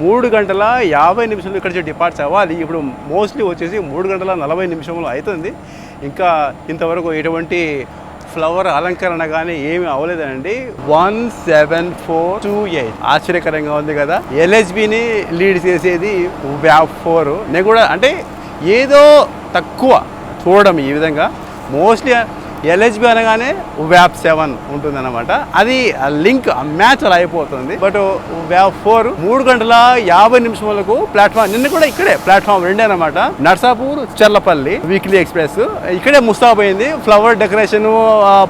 3 గంటల 50 నిమిషాలు ఇక్కడ నుంచి డిపార్ట్స్ అవ్వాలి. ఇప్పుడు మోస్ట్లీ వచ్చేసి 3 గంటల 40 నిమిషంలో అవుతుంది. ఇంకా ఇంతవరకు ఎటువంటి ఫ్లవర్ అలంకరణ కానీ ఏమి అవ్వలేదండి. 17428 ఆశ్చర్యకరంగా ఉంది కదా. LHBని లీడ్ చేసేది VAP4. నేను కూడా అంటే ఏదో తక్కువ చూడడం ఈ విధంగా. మోస్ట్లీ LHB అనగానే VAP7 ఉంటుందన్నమాట. అది లింక్ మ్యాచ్ అలా అయిపోతుంది. బట్ VAP4 3 గంటల 50 నిమిషాలకు ప్లాట్ఫామ్. నిన్న కూడా ఇక్కడే ప్లాట్ఫామ్ 2 అనమాట. నర్సాపూర్ చర్లపల్లి వీక్లీ ఎక్స్ప్రెస్ ఇక్కడే ముస్తాబైంది. ఫ్లవర్ డెకరేషన్,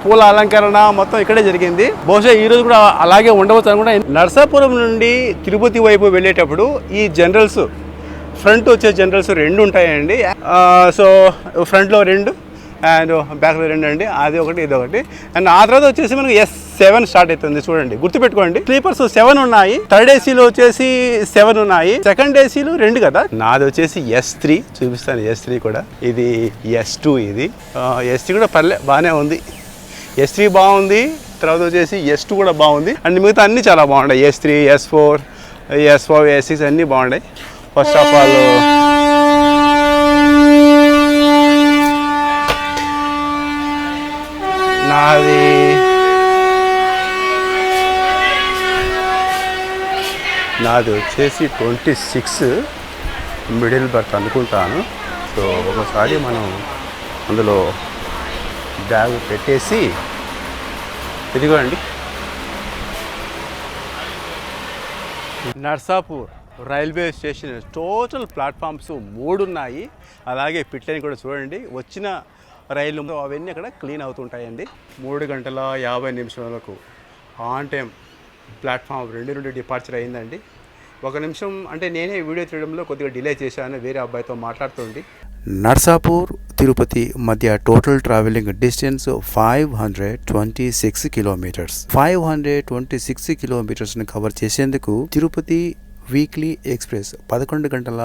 పూల అలంకరణ మొత్తం ఇక్కడే జరిగింది. బహుశా ఈ రోజు కూడా అలాగే ఉండవచ్చు అనుకుంటా. నర్సాపురం నుండి తిరుపతి వైపు వెళ్ళేటప్పుడు ఈ జనరల్స్ ఫ్రంట్ వచ్చే జనరల్స్ 2 ఉంటాయండి. సో ఫ్రంట్లో 2 అండ్ బ్యాక్లో 2 అండి. అది ఒకటి ఇది ఒకటి. అండ్ ఆ తర్వాత వచ్చేసి మనకు S7 స్టార్ట్ అవుతుంది. చూడండి, గుర్తుపెట్టుకోండి. స్లీపర్స్ 7 ఉన్నాయి. థర్డ్ ఏసీలో వచ్చేసి 7 ఉన్నాయి. సెకండ్ ఏసీలు 2 కదా. నాది వచ్చేసి S3 చూపిస్తాను. S3 కూడా, ఇది S2. ఇది S3 కూడా బాగానే ఉంది. S3 బాగుంది. తర్వాత వచ్చేసి S2 కూడా బాగుంది. అండ్ మిగతా అన్నీ చాలా బాగున్నాయి. S3, S4, S5, S6 అన్నీ బాగున్నాయి. ఫస్ట్ ఆఫ్ ఆల్ నాది వచ్చేసి 26 మిడిల్ బర్త్ అనుకుంటాను. సో ఒకసారి మనం అందులో బ్యాగ్ పెట్టేసి ఇదిగోండి. Narsapur railway station total platforms 3 ఉన్నాయి. అలాగే పిట్లని కూడా చూడండి. వచ్చిన రైలు అవన్నీ అక్కడ క్లీన్ అవుతుంటాయండి. 3 గంటల 50 నిమిషాలకు ఆన్ టైం ప్లాట్ఫామ్ 2 నుండి డిపార్చర్ అయిందండి. 1 నిమిషం అంటే నేనే వీడియో తీయడంలో కొద్దిగా డిలే చేశాను, వేరే అబ్బాయితో మాట్లాడుతుంది. నర్సాపూర్ తిరుపతి మధ్య టోటల్ ట్రావెలింగ్ డిస్టెన్స్ 526 కిలోమీటర్స్. 526 కిలోమీటర్స్ని కవర్ చేసేందుకు తిరుపతి వీక్లీ ఎక్స్ప్రెస్ 11 గంటల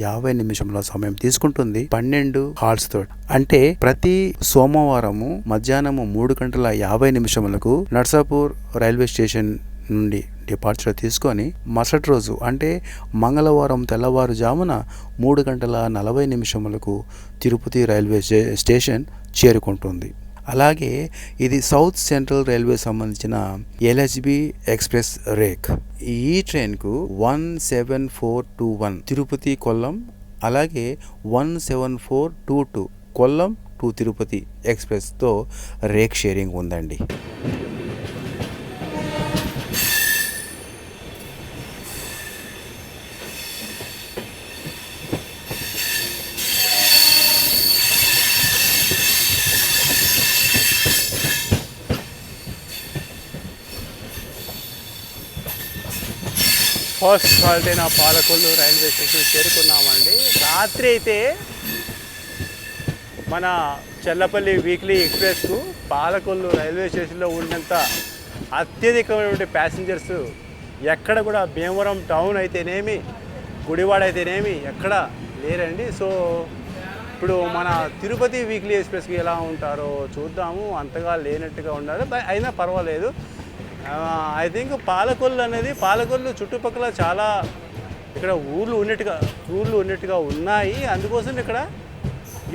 50 నిమిషంల సమయం తీసుకుంటుంది. 12 హాల్స్ తో. అంటే ప్రతి సోమవారము మధ్యాహ్నము 3 గంటల 50 నిమిషములకు నర్సాపూర్ రైల్వే స్టేషన్ నుండి డిపార్చర్ తీసుకొని మరుసటి రోజు అంటే మంగళవారం తెల్లవారుజామున 3 గంటల 40 నిమిషములకు తిరుపతి రైల్వే స్టేషన్ చేరుకుంటుంది. అలాగే ఇది సౌత్ సెంట్రల్ రైల్వే సంబంధించిన LHB ఎక్స్ప్రెస్ రేక్. ఈ ట్రైన్కు 17421 తిరుపతి కొల్లం, అలాగే 17422 కొల్లం టు తిరుపతి ఎక్స్ప్రెస్తో రేక్ షేరింగ్ ఉందండి. ఫస్ట్ హాల్ట్ అయిన పాలకొల్లు రైల్వే స్టేషన్ చేరుకున్నామండి. రాత్రి అయితే మన చల్లపల్లి వీక్లీ ఎక్స్ప్రెస్కు పాలకొల్లు రైల్వే స్టేషన్లో ఉన్నంత అత్యధికమైనటువంటి ప్యాసింజర్స్ ఎక్కడ కూడా భీమవరం టౌన్ అయితేనేమి, గుడివాడ అయితేనేమి ఎక్కడ లేరండి. సో ఇప్పుడు మన తిరుపతి వీక్లీ ఎక్స్ప్రెస్కి ఎలా ఉంటారో చూద్దాము. అంతగా లేనట్టుగా ఉన్నారు, అయినా పర్వాలేదు. ఐ థింక్ పాలకొల్లు చుట్టుపక్కల చాలా ఇక్కడ ఊర్లు ఉన్నట్టుగా ఉన్నాయి. అందుకోసం ఇక్కడ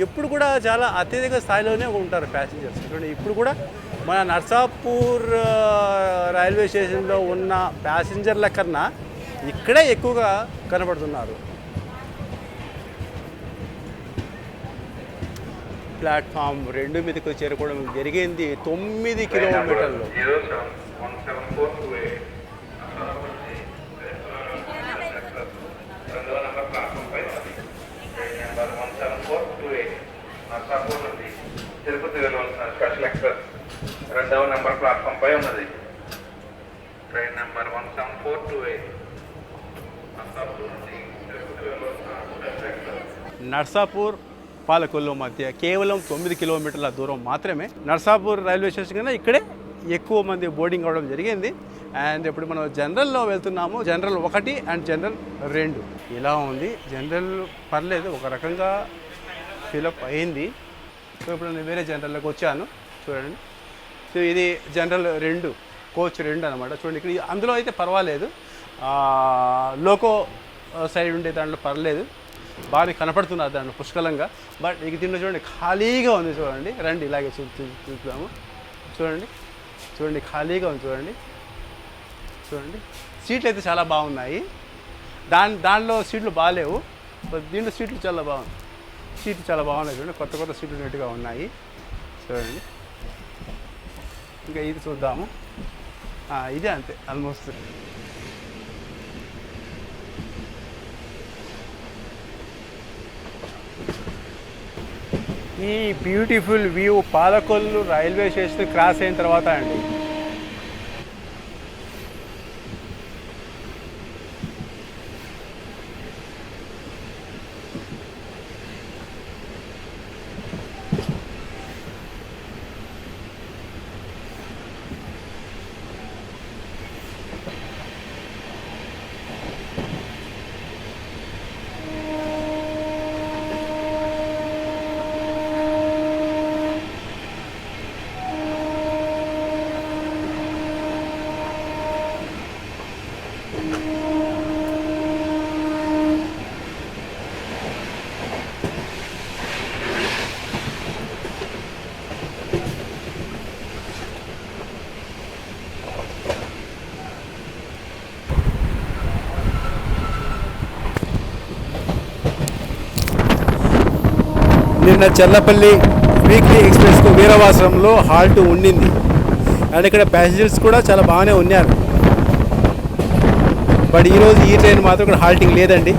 ఎప్పుడు కూడా చాలా అత్యధిక స్థాయిలోనే ఉంటారు ప్యాసింజర్స్. ఇప్పుడు కూడా మన నర్సాపూర్ రైల్వే స్టేషన్లో ఉన్న ప్యాసింజర్ల కన్నా ఇక్కడే ఎక్కువగా కనబడుతున్నారు. ప్లాట్ఫామ్ 2 మీదకి చేరుకోవడం జరిగింది. 9 కిలోమీటర్లు. తిరుపతి వెళ్ళవలసిన స్పెషల్ ఎక్స్ప్రెస్ 2వ నెంబర్ ప్లాట్ఫామ్ పై ఉన్నది. ట్రైన్ నెంబర్ 17428 నర్సాపూర్ పాలకొల్లు మధ్య కేవలం 9 కిలోమీటర్ల దూరం మాత్రమే. నర్సాపూర్ రైల్వే స్టేషన్ కన్నా ఇక్కడే ఎక్కువ మంది బోర్డింగ్ అవ్వడం జరిగింది. అండ్ ఇప్పుడు మనం జనరల్లో వెళ్తున్నాము. జనరల్ 1 అండ్ జనరల్ 2 ఇలా ఉంది. జనరల్ పర్లేదు, ఒక రకంగా ఫిలప్ అయింది. సో ఇప్పుడు నేను వేరే జనరల్లోకి వచ్చాను. చూడండి, సో ఇది జనరల్ 2 కోచ్ 2 అనమాట. చూడండి, ఇక్కడ అందులో అయితే పర్వాలేదు. లోకో సైడ్ ఉండే దాంట్లో పర్లేదు, బాగా కనపడుతున్నారు దాంట్లో పుష్కలంగా. బట్ ఇక దీంట్లో చూడండి ఖాళీగా ఉంది. చూడండి, రండి ఇలాగే చూద్దాము. చూడండి చూడండి ఖాళీగా ఉంది. చూడండి చూడండి సీట్లు అయితే చాలా బాగున్నాయి. దానిలో సీట్లు బాగాలేవు, దీంట్లో సీట్లు చాలా బాగున్నాయి. సీట్లు చాలా బాగున్నాయి. చూడండి కొత్త కొత్త సీట్లు నీట్గా ఉన్నాయి. చూడండి ఇంకా ఇది చూద్దాము. ఇదే అంతే ఆల్మోస్ట్. ఈ beautiful view Palakollu railway station cross అయిన తర్వాత అండి. నిన్న చెల్లపల్లి వీక్లీ ఎక్స్ప్రెస్కు వీరవాసంలో హాల్ట్ ఉండింది. అండ్ ఇక్కడ ప్యాసింజర్స్ కూడా చాలా బాగానే ఉన్నారు. బట్ ఈరోజు ఈ ట్రైన్ మాత్రం ఇక్కడ హాల్టింగ్ లేదండి.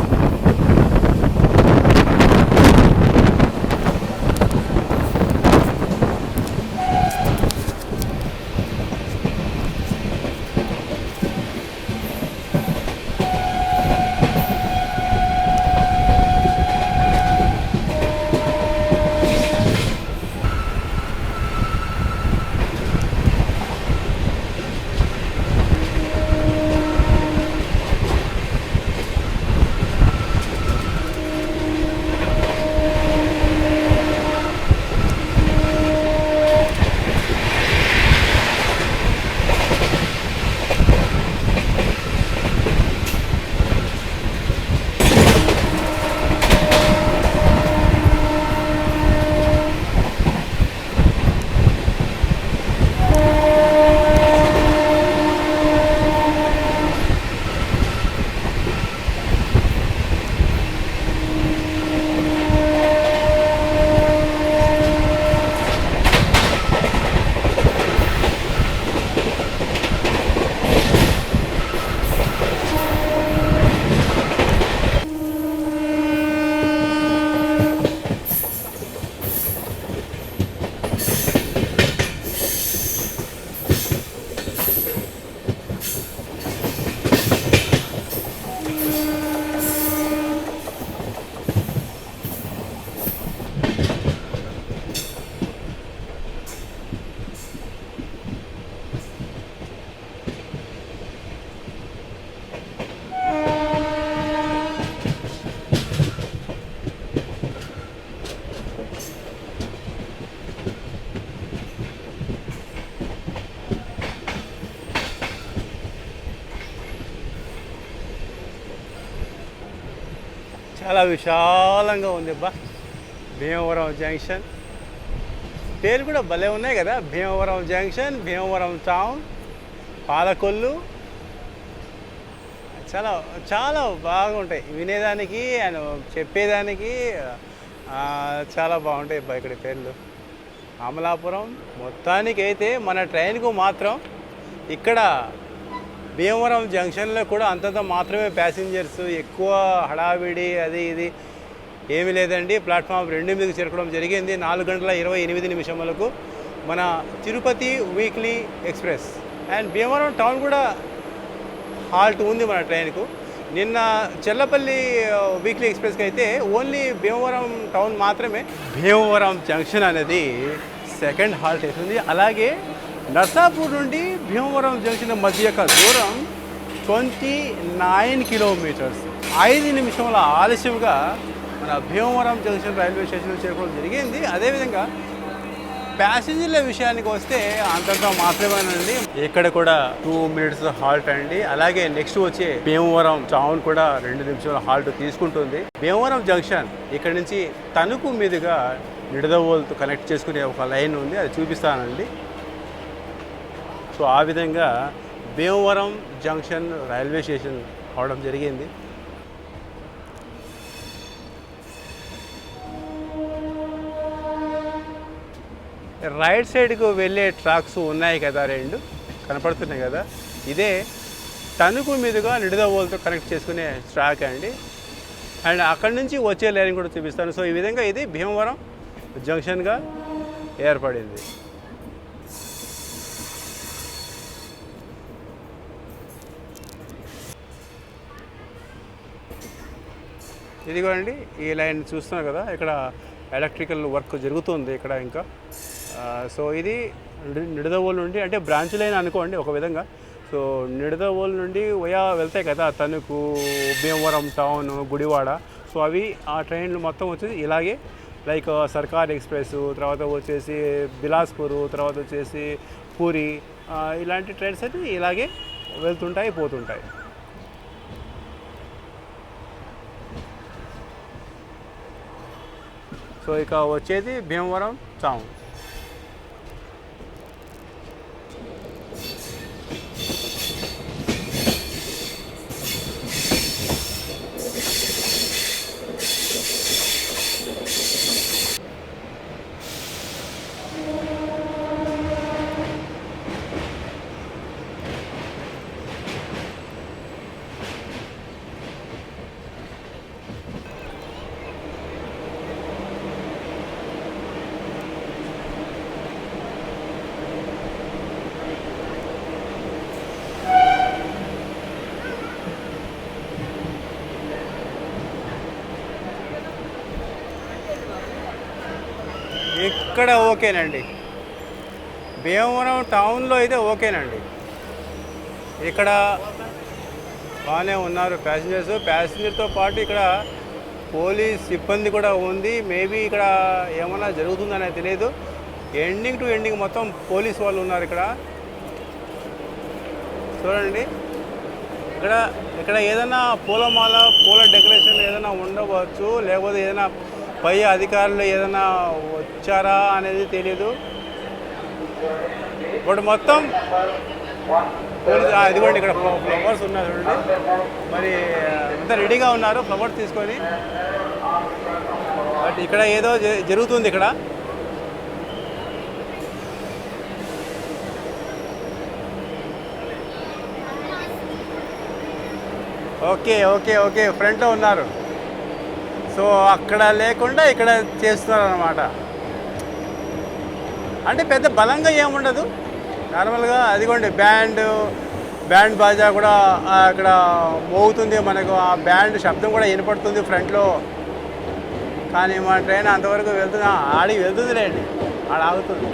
చాలా విశాలంగా ఉంది అబ్బా భీమవరం జంక్షన్. పేరు కూడా భలే ఉన్నాయి కదా, భీమవరం జంక్షన్, భీమవరం టౌన్, పాలకొల్లు. చాలా చాలా బాగుంటాయి వినేదానికి అండ్ చెప్పేదానికి. చాలా బాగుంటాయి అబ్బా ఇక్కడ పేర్లు. అమలాపురం మొత్తానికి అయితే మన ట్రైన్కు మాత్రం ఇక్కడ భీమవరం జంక్షన్లో కూడా అంతంత మాత్రమే ప్యాసింజర్స్, ఎక్కువ హడావిడి అది ఇది ఏమీ లేదండి. ప్లాట్ఫామ్ 2 మీదకి చేరుకోవడం జరిగింది 4:28 మన Tirupati weekly express. And Bhimavaram town కూడా హాల్ట్ ఉంది మన ట్రైన్కు. నిన్న చెల్లపల్లి వీక్లీ ఎక్స్ప్రెస్కి అయితే ఓన్లీ భీమవరం టౌన్ మాత్రమే. భీమవరం జంక్షన్ అనేది సెకండ్ హాల్ట్ అవుతుంది. అలాగే నర్సాపూర్ నుండి భీమవరం జంక్షన్ మధ్య యొక్క దూరం 29 కిలోమీటర్స్. 5 నిమిషముల ఆలస్యంగా మన భీమవరం జంక్షన్ రైల్వే స్టేషన్ చేరుకోవడం జరిగింది. అదేవిధంగా ప్యాసింజర్ల విషయానికి వస్తే అంతంత మాత్రమేనండి. ఇక్కడ కూడా 2 minutes హాల్ట్ అండి. అలాగే నెక్స్ట్ వచ్చే భీమవరం టౌన్ కూడా 2 నిమిషాల హాల్ట్ తీసుకుంటుంది. భీమవరం జంక్షన్ ఇక్కడ నుంచి తణుకు మీదుగా నిడదవోలుతో కనెక్ట్ చేసుకునే ఒక లైన్ ఉంది, అది చూపిస్తానండి. సో ఆ విధంగా భీమవరం జంక్షన్ రైల్వే స్టేషన్ అవడం జరిగింది. రైట్ సైడ్కు వెళ్ళే ట్రాక్స్ ఉన్నాయి కదా, 2 కనపడుతున్నాయి కదా, ఇదే తణుకు మీదుగా నిడదవోలుతో కనెక్ట్ చేసుకునే ట్రాక్ అండి. అండ్ అక్కడి నుంచి వచ్చే లైన్ కూడా చూపిస్తాను. సో ఈ విధంగా ఇది భీమవరం జంక్షన్గా ఏర్పడింది. ఇదిగోండి ఈ లైన్ చూస్తున్నారు కదా, ఇక్కడ ఎలక్ట్రికల్ వర్క్ జరుగుతుంది ఇక్కడ ఇంకా. సో ఇది నిడదవోలు నుండి అంటే బ్రాంచ్ లైన్ అనుకోండి ఒక విధంగా. సో నిడదవోలు నుండి వెళ్తాయి కదా తణుకు, భీమవరం టౌన్, గుడివాడ. సో అవి ఆ ట్రైన్లు మొత్తం వచ్చేసి ఇలాగే లైక్ సర్కార్ ఎక్స్ప్రెస్, తర్వాత వచ్చేసి బిలాస్పూర్, తర్వాత వచ్చేసి పూరి, ఇలాంటి ట్రైన్స్ అయితే ఇలాగే వెళ్తుంటాయి పోతుంటాయి. సో ఇక వచ్చేది భీమవరం టౌన్. ఇక్కడ ఓకేనండి, భీమవరం టౌన్లో అయితే ఓకేనండి. ఇక్కడ బాగానే ఉన్నారు ప్యాసింజర్తో పాటు ఇక్కడ పోలీస్ సిబ్బంది కూడా ఉంది. మేబీ ఇక్కడ ఏమన్నా జరుగుతుందనేది తెలియదు. ఎండింగ్ టు ఎండింగ్ మొత్తం పోలీస్ వాళ్ళు ఉన్నారు ఇక్కడ. చూడండి ఇక్కడ ఏదైనా పూలమాల, పూల డెకరేషన్ ఏదైనా ఉండవచ్చు, లేకపోతే ఏదైనా పై అధికారులు ఏదైనా వచ్చారా అనేది తెలియదు. బట్ మొత్తం ఇదిగోండి ఇక్కడ ఫ్లవర్స్ ఉన్నాయి చూడండి. మరి అంతా రెడీగా ఉన్నారు ఫ్లవర్స్ తీసుకొని. బట్ ఇక్కడ ఏదో జరుగుతుంది ఇక్కడ. ఓకే ఓకే ఓకే ఫ్రంట్లో ఉన్నారు. సో అక్కడ లేకుండా ఇక్కడ చేస్తున్నారు అన్నమాట. అంటే పెద్ద బలంగా ఏముండదు, నార్మల్గా. అదిగోండి బ్యాండ్ బాజా కూడా అక్కడ మోగుతుంది, మనకు ఆ బ్యాండ్ శబ్దం కూడా వినపడుతుంది ఫ్రంట్లో. కానీ మా ట్రైన్ అంతవరకు వెళ్తుంది, ఆడికి వెళ్తుంది లేండి, ఆడ ఆగుతుంది.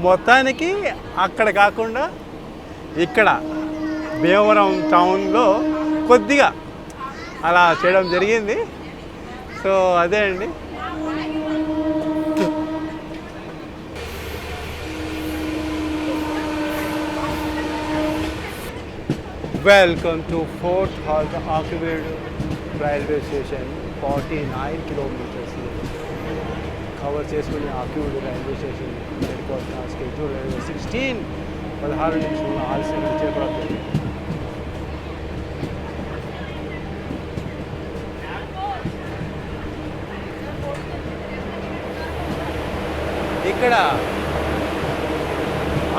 మొత్తానికి అక్కడ కాకుండా ఇక్కడ భీమవరం టౌన్లో కొద్దిగా అలా చేయడం జరిగింది. సో అదే అండి. Welcome to fourth halt Akividu railway station. 49 kilometres cover చేసుకుని ఆకివీడు రైల్వే స్టేషన్ వెళ్ళిపోతున్న స్కెడ్యూల్ 16 నిమిషంలో ఆలస్యంగా చేపడుతుంది. ఇక్కడ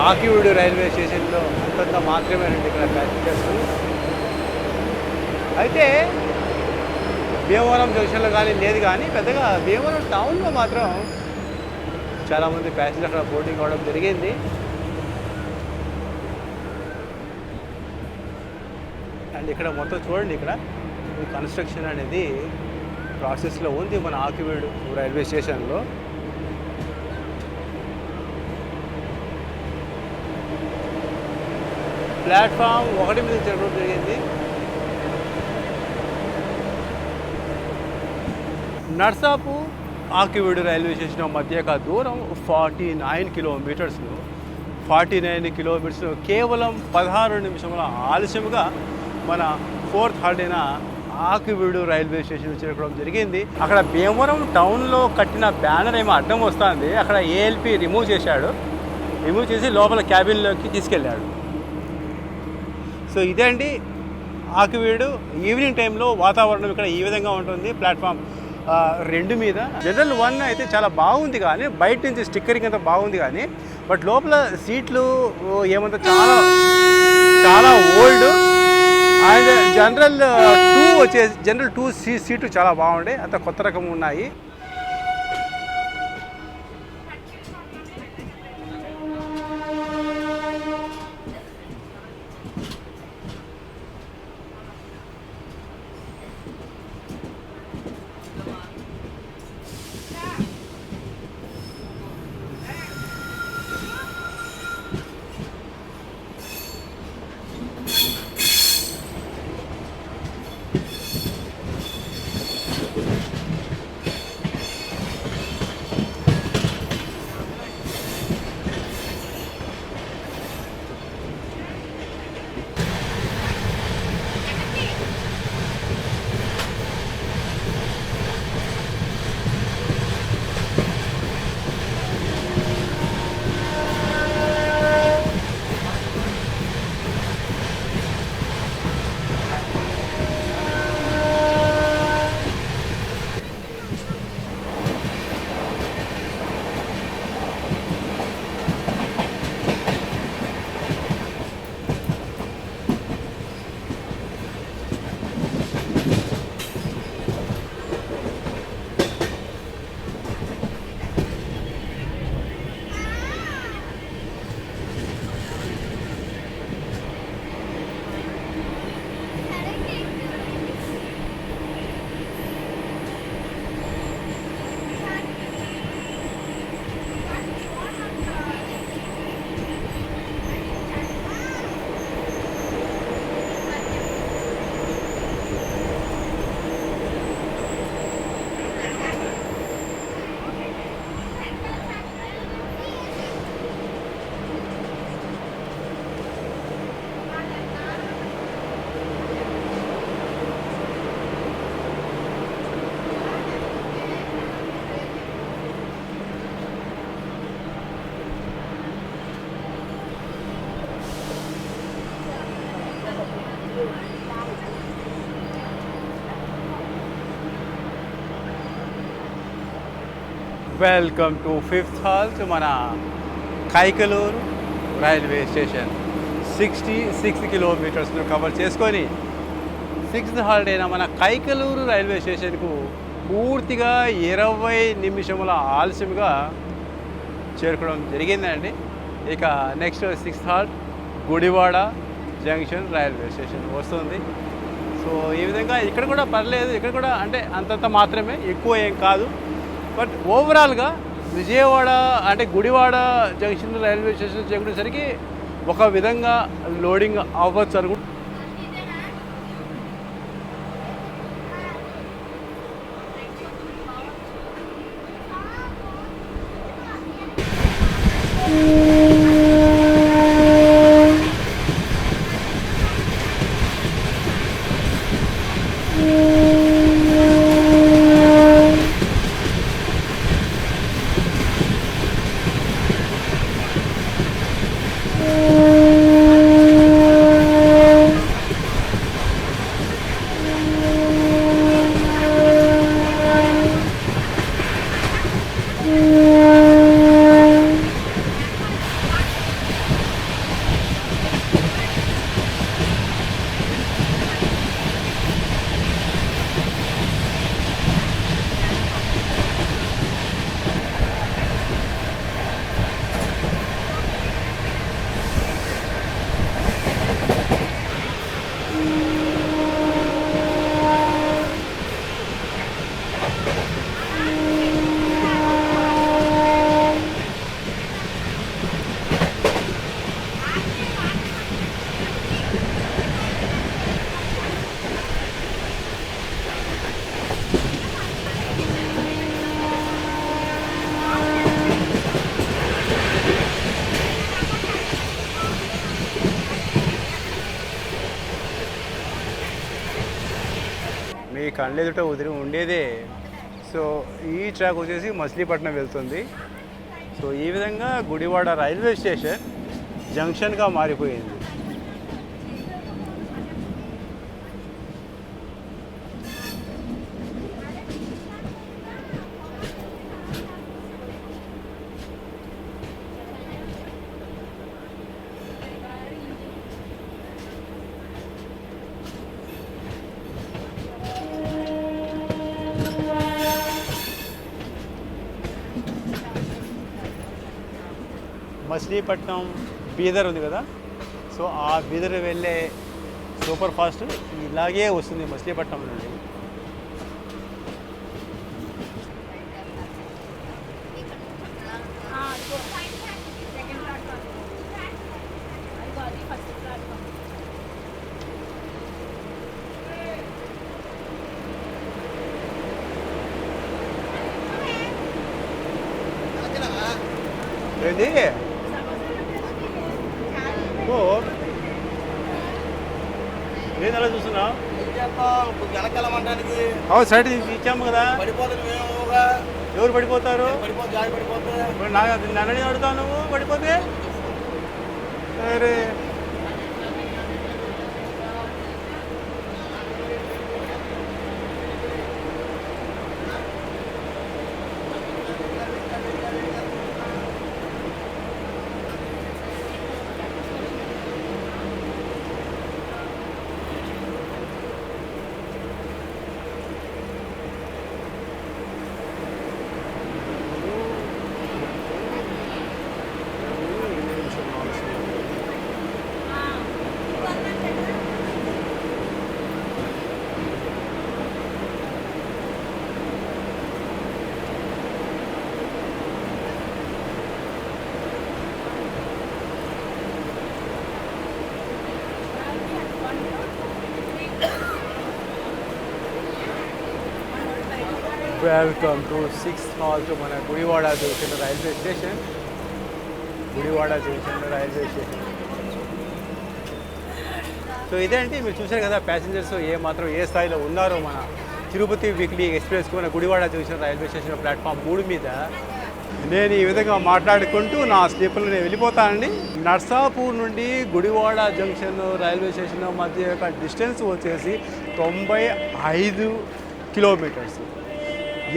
ఆకివీడు రైల్వే స్టేషన్లో అంతంత మాత్రమేనండి ఇక్కడ ప్యాసింజర్స్. అయితే భీమవరం జంక్షన్లో కానీ లేదు, కానీ పెద్దగా భీమవరం టౌన్లో మాత్రం చాలామంది ప్యాసింజర్లు అక్కడ బోర్డింగ్ అవ్వడం జరిగింది. అండ్ ఇక్కడ మొత్తం చూడండి, ఇక్కడ ఈ కన్స్ట్రక్షన్ అనేది ప్రాసెస్లో ఉంది మన ఆకివీడు రైల్వే స్టేషన్లో. ప్లాట్ఫామ్ 1 మీద జరగడం జరిగింది. నర్సాపూర్ ఆకివీడు రైల్వే స్టేషన్ మధ్య దూరం 49 కిలోమీటర్స్. 49 కిలోమీటర్స్ కేవలం 16 నిమిషముల ఆలస్యముగా మన ఫోర్త్ హాల్ట్ అయిన ఆకివీడు రైల్వే స్టేషన్ చేరుకోవడం జరిగింది. అక్కడ భీమవరం టౌన్లో కట్టిన బ్యానర్ ఏమో అడ్డం వస్తుంది, అక్కడ ఏఎల్పి రిమూవ్ చేశాడు. రిమూవ్ చేసి లోపల క్యాబిన్లోకి తీసుకెళ్ళాడు. సో ఇదే అండి ఆకివీడు. ఈవినింగ్ టైంలో వాతావరణం ఇక్కడ ఈ విధంగా ఉంటుంది. ప్లాట్ఫామ్ 2 మీద జనరల్ 1 అయితే చాలా బాగుంది, కానీ బయట నుంచి స్టిక్కరింగ్ అంతా బాగుంది, కానీ బట్ లోపల సీట్లు ఏమంతా చాలా చాలా ఓల్డ్. అండ్ జనరల్ 2 వచ్చేసి జనరల్ 2 సీట్లు చాలా బాగుండే, అంత కొత్త రకం ఉన్నాయి. వెల్కమ్ టు 5th హాల్ట్ మన కైకలూరు రైల్వే స్టేషన్. 66 కిలోమీటర్స్ను కవర్ చేసుకొని 6th హాల్ట్ అయిన మన కైకలూరు రైల్వే స్టేషన్కు పూర్తిగా 20 నిమిషముల ఆలస్యంగా చేరుకోవడం జరిగిందండి. ఇక next 6th halt Gudivada junction railway station వస్తుంది. సో ఈ విధంగా ఇక్కడ కూడా పర్లేదు, ఇక్కడ కూడా అంటే అంతంత మాత్రమే, ఎక్కువ ఏం కాదు. బట్ ఓవరాల్గా విజయవాడ అంటే గుడివాడ జంక్షన్ రైల్వే స్టేషన్ చేరుకునేసరికి ఒక విధంగా లోడింగ్ అవ్వచ్చు అనుకుంటు. మీ కళ్ళెదుట ఉదిరి ఉండేదే. సో ఈ ట్రాక్ వచ్చేసి మచిలీపట్నం వెళ్తుంది. సో ఈ విధంగా గుడివాడ రైల్వే స్టేషన్ జంక్షన్గా మారిపోయింది. మచిలీపట్నం బీదర్ ఉంది కదా, సో ఆ బీదర్ వెళ్ళే సూపర్ ఫాస్ట్ ఇలాగే వస్తుంది మచిలీపట్నం నుండి. ఏంది నేను అలా చూస్తున్నా అవును సైడ్ ఇచ్చాము కదా, ఎవరు పడిపోతారు? నన్ను అడుగుతావు నువ్వు పడిపోతే. సరే వెల్కమ్ టు 6th హాల్ట్ మన Gudivada junction railway station. Gudivada junction railway station. So ఇదే అంటే మీరు చూసారు కదా ప్యాసింజర్స్ ఏ స్థాయిలో ఉన్నారో మన తిరుపతి వీక్లీ ఎక్స్ప్రెస్కి మన Gudivada junction railway station platform 3 మీద నేను ఈ విధంగా మాట్లాడుకుంటూ నా స్లీపర్లో నేను వెళ్ళిపోతానండి. నర్సాపూర్ నుండి గుడివాడ జంక్షన్ రైల్వే స్టేషన్ మధ్య యొక్క డిస్టెన్స్ వచ్చేసి 95 కిలోమీటర్స్.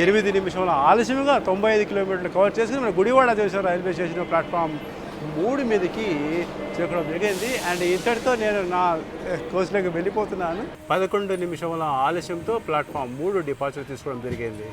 8 నిమిషాల ఆలస్యంగా 95 కిలోమీటర్లు కవర్ చేసుకుని మన Gudivada junction railway station platform 3 మీదకి చేరుకోవడం జరిగింది. అండ్ ఇంతటితో నేను నా కోర్సులోకి వెళ్ళిపోతున్నాను. 11 నిమిషాల ఆలస్యంతో ప్లాట్ఫామ్ 3 డిపార్చర్ తీసుకోవడం జరిగింది.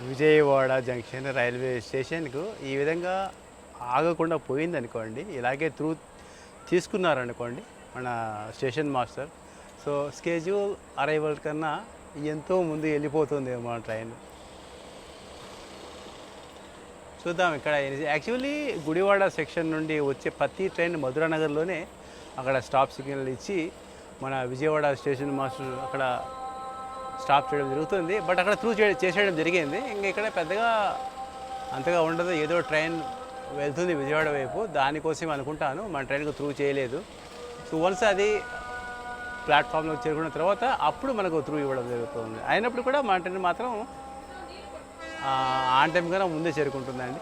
విజయవాడ జంక్షన్ రైల్వే స్టేషన్కు ఈ విధంగా ఆగకుండా పోయిందనుకోండి, ఇలాగే తీసుకున్నారనుకోండి మన station master, so schedule arrival కన్నా ఎంతో ముందు వెళ్ళిపోతుంది మన ట్రైన్. చూద్దాం ఇక్కడ. యాక్చువల్లీ గుడివాడ సెక్షన్ నుండి వచ్చే ప్రతి ట్రైన్ మధురానగర్లోనే అక్కడ స్టాప్ సిగ్నల్ ఇచ్చి మన విజయవాడ స్టేషన్ మాస్టర్ అక్కడ స్టాప్ చేయడం జరుగుతుంది. బట్ అక్కడ చేసేయడం జరిగింది. ఇంకా ఇక్కడ పెద్దగా అంతగా ఉండదు. ఏదో ట్రైన్ వెళ్తుంది విజయవాడ వైపు, దానికోసం అనుకుంటాను, మన ట్రైన్కు త్రూ చేయలేదు. సో వన్స్ అది ప్లాట్ఫామ్లోకి చేరుకున్న తర్వాత అప్పుడు మనకు త్రూ ఇవ్వడం జరుగుతుంది. అయినప్పుడు కూడా మన ట్రైన్ మాత్రం ఆన్ టైం కన్నా ముందే చేరుకుంటుందండి.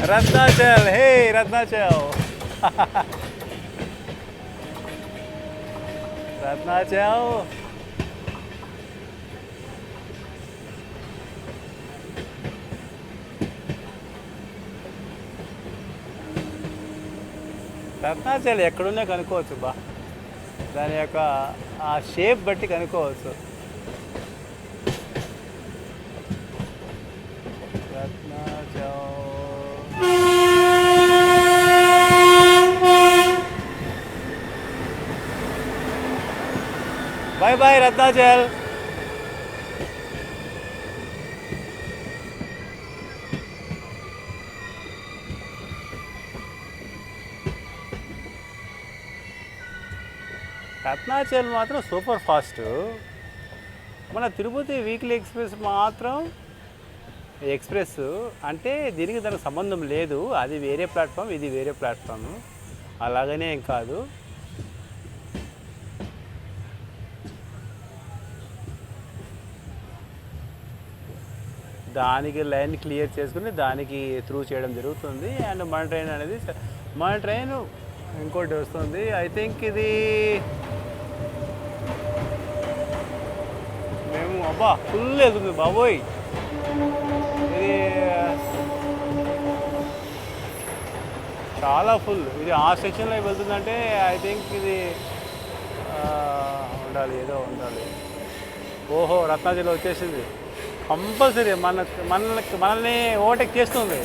Ratnachal, hey Ratnachal. Ratnachal. Ratnachal ఎక్కడున్నా కనుక్కోవచ్చు బా, దాని యొక్క ఆ షేప్ బట్టి కనుక్కోవచ్చు. రత్నాచల్. Bye bye Ratnachal. రత్నాచల్ మాత్రం సూపర్ ఫాస్ట్. మన తిరుపతి వీక్లీ ఎక్స్ప్రెస్ మాత్రం ఎక్స్ప్రెస్ అంటే దీనికి దానికి సంబంధం లేదు. అది వేరే ప్లాట్ఫామ్, ఇది వేరే ప్లాట్ఫామ్, అలాగనే ఏం కాదు. దానికి లైన్ క్లియర్ చేసుకుని దానికి త్రూ చేయడం జరుగుతుంది. అండ్ మన ట్రైన్ అనేది, మన ట్రైన్ ఇంకోటి వస్తుంది. ఐ థింక్ ఇది మేము అబ్బా ఫుల్ వెళ్తుంది బాబోయ్. ఇది చాలా ఫుల్. ఇది ఆ సెక్షన్లో వెళ్తుందంటే ఐ థింక్ ఇది ఉండాలి, ఏదో ఉండాలి. ఓహో రత్నాచల్ వచ్చేసింది. కంపల్సరీ మనల్ని ఓవర్టేక్ చేస్తుంది.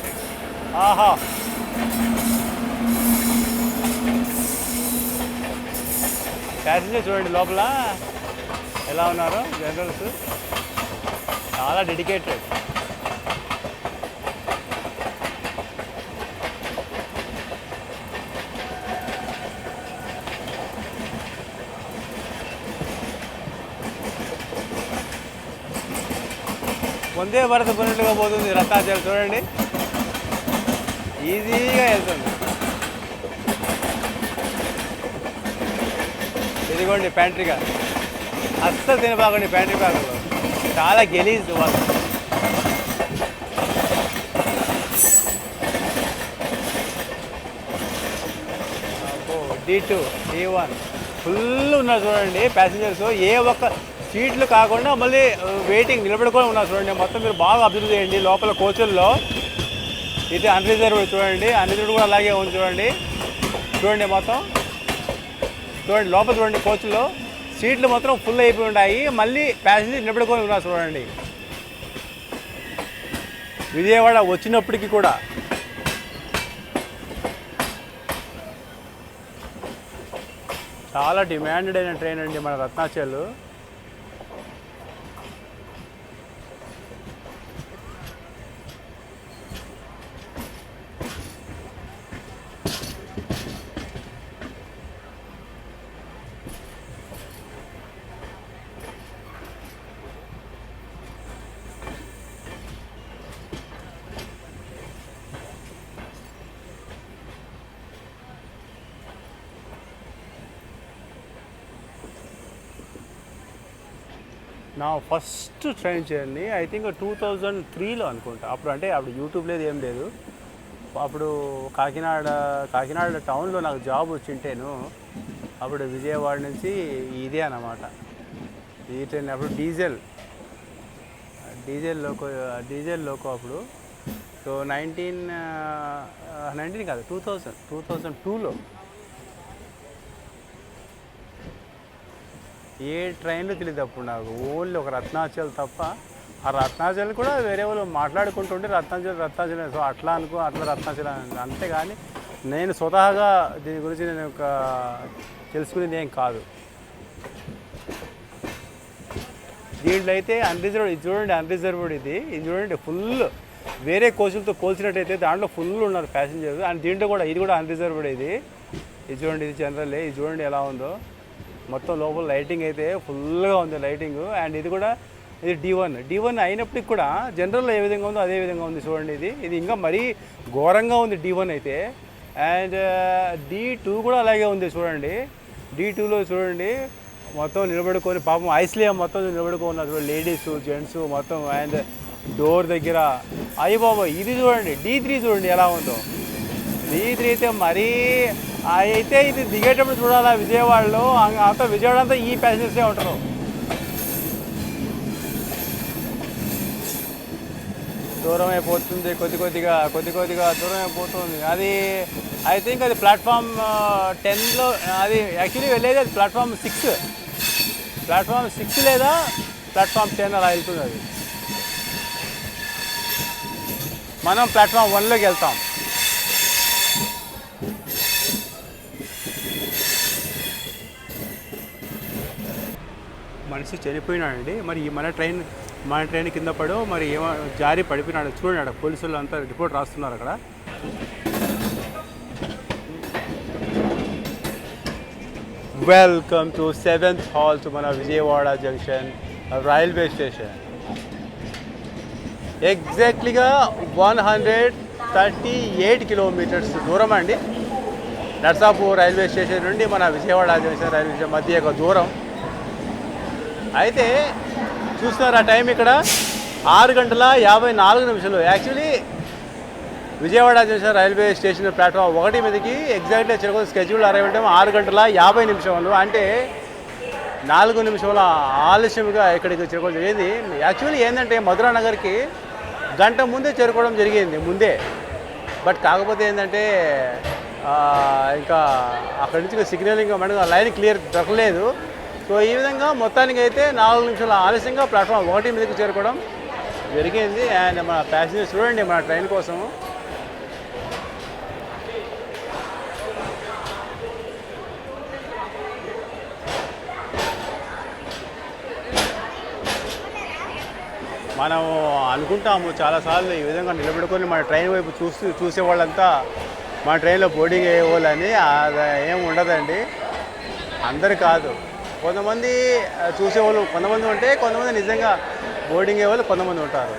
ఆహా, ప్యాసింజర్ చూడండి లోపల ఎలా ఉన్నారు జనరల్స్, చాలా డెడికేటెడ్. వందే భారత్ కొన్నట్టుగా పోతుంది రత్నాచల్ చూడండి, ఈజీగా వెళ్తుంది. ఇదిగోండి ప్యాంట్రీగా, అస్సలు తినబాకండి ప్యాంట్రీ బ్యాగులో, చాలా గెలీజ్ వాళ్ళు. D2 D1 ఫుల్ ఉన్నారు చూడండి ప్యాసింజర్స్. ఏ ఒక్క సీట్లు కాకుండా మళ్ళీ వెయిటింగ్ నిలబడుకొని ఉన్నారు చూడండి. మొత్తం మీరు బాగా అబ్జర్వ్ చేయండి లోపల కోచుల్లో. ఇది అన్రిజర్వ్డ్ చూడండి, అన్రిజర్వ్డ్ కూడా అలాగే ఉంది చూడండి. చూడండి మొత్తం చూడండి లోపల చూడండి, కోచ్లో సీట్లు మొత్తం ఫుల్ అయిపోయి ఉన్నాయి, మళ్ళీ ప్యాసింజర్ నిలబడుకొని ఉన్నారు చూడండి. విజయవాడ వచ్చినప్పటికీ కూడా చాలా డిమాండెడ్ అయిన ట్రైన్ అండి మన రత్నాచల్. నా first train journey I think 2003లో అనుకుంటా. అప్పుడు యూట్యూబ్ లేదు, ఏం లేదు. అప్పుడు కాకినాడ టౌన్లో నాకు జాబ్ వచ్చింటేను. అప్పుడు విజయవాడ నుంచి ఇదే అన్నమాట ఈ ట్రైన్. అప్పుడు డీజిల్ లోకో అప్పుడు. సో 19 కాదు 2002లో ఏ ట్రైన్లో తెలియదు అప్పుడు నాకు. ఓన్లీ ఒక రత్నాచల్ తప్ప. ఆ రత్నాచల్ కూడా వేరే వాళ్ళు మాట్లాడుకుంటుంటే రత్నాచల్ సో అట్లా రత్నాచల్ అంతేగాని నేను స్వతహాగా దీని గురించి నేను తెలుసుకునేది ఏం కాదు. దీంట్లో అయితే అన్రిజర్వ్డ్, ఇది చూడండి అన్రిజర్వ్డ్, ఇది చూడండి ఫుల్. వేరే కోచ్లతో పోల్చినట్టయితే దాంట్లో ఫుల్ ఉన్నారు ప్యాసింజర్స్. అండ్ దీంట్లో కూడా ఇది కూడా అన్రిజర్వ్డ్. ఇది చూడండి, ఇది జనరల్. ఇది చూడండి ఎలా ఉందో. మొత్తం లోపల లైటింగ్ అయితే ఫుల్గా ఉంది లైటింగ్. అండ్ ఇది కూడా ఇది D1 అయినప్పటికి కూడా జనరల్లో ఏ విధంగా ఉందో అదే విధంగా ఉంది చూడండి. ఇది ఇంకా మరీ ఘోరంగా ఉంది D1 అయితే. అండ్ D2 కూడా అలాగే ఉంది చూడండి. D2లో చూడంండి మొత్తం నిలబడుకొని పాపం ఐస్లియా మొత్తం నిలబడుకున్నారు లేడీస్ జెంట్స్ మొత్తం. అండ్ డోర్ దగ్గర అయ్యి బాబా. ఇది చూడండి D3 చూడండి ఎలా ఉందో. D3 అయితే మరీ అయితే ఇది దిగేటప్పుడు చూడాలా విజయవాడలో. అంతా విజయవాడ అంతా ఈ ప్యాసింజర్సే ఉంటారు. దూరం అయిపోతుంది, కొద్ది కొద్దిగా దూరం అయిపోతుంది. అది ఐ థింక్ అది ప్లాట్ఫామ్ 10లో. అది యాక్చువల్లీ వెళ్ళేది అది ప్లాట్ఫామ్ 6 లేదా ప్లాట్ఫామ్ 10 అలా వెళ్తుంది. అది మనం ప్లాట్ఫామ్ 1లోకి వెళ్తాం. మనిషి చనిపోయినాడండి. మరి మన ట్రైన్ కింద పడో మరి ఏమో జారి పడిపోయినాడు. చూడండి అక్కడ పోలీసులు అంతా రిపోర్ట్ రాస్తున్నారు అక్కడ. Welcome to 7th halt to మన విజయవాడ జంక్షన్ రైల్వే స్టేషన్. ఎగ్జాక్ట్లీగా 138 కిలోమీటర్స్ దూరం అండి. నర్సాపూర్ రైల్వే స్టేషన్ నుండి మన విజయవాడ జంక్షన్ రైల్వే స్టేషన్ మధ్య ఒక దూరం. అయితే చూస్తున్నారు ఆ టైం ఇక్కడ 6:54. Actually Vijayawada junction railway station platform 1 మీదకి ఎగ్జాక్ట్లీ చిరకొంత స్కెడ్యూల్ అరైవ్ టైం 6:50. అంటే 4 నిమిషాల ఆలస్యంగా ఇక్కడికి చేరుకోవడం జరిగింది. యాక్చువల్లీ ఏంటంటే మధురా నగర్కి గంట ముందే చేరుకోవడం జరిగింది ముందే. బట్ కాకపోతే ఏంటంటే ఇంకా అక్కడి నుంచి సిగ్నలింగ్ మనకు లైన్ క్లియర్ దొరకలేదు. సో ఈ విధంగా మొత్తానికి అయితే 4 నిమిషాల ఆలస్యంగా ప్లాట్ఫామ్ 1 మీదకి చేరుకోవడం జరిగింది. అండ్ మన ప్యాసింజర్స్ చూడండి మన ట్రైన్ కోసము. మనం అనుకుంటాము చాలాసార్లు ఈ విధంగా నిలబడుకొని మన ట్రైన్ వైపు చూసేవాళ్ళంతా మన ట్రైన్లో బోర్డింగ్ అయ్యేవాళ్ళని. అది ఏం ఉండదండి, అందరు కాదు. కొంతమంది చూసేవాళ్ళు కొంతమంది ఉంటే కొంతమంది నిజంగా బోర్డింగ్ అయ్యేవాళ్ళు కొంతమంది ఉంటారు.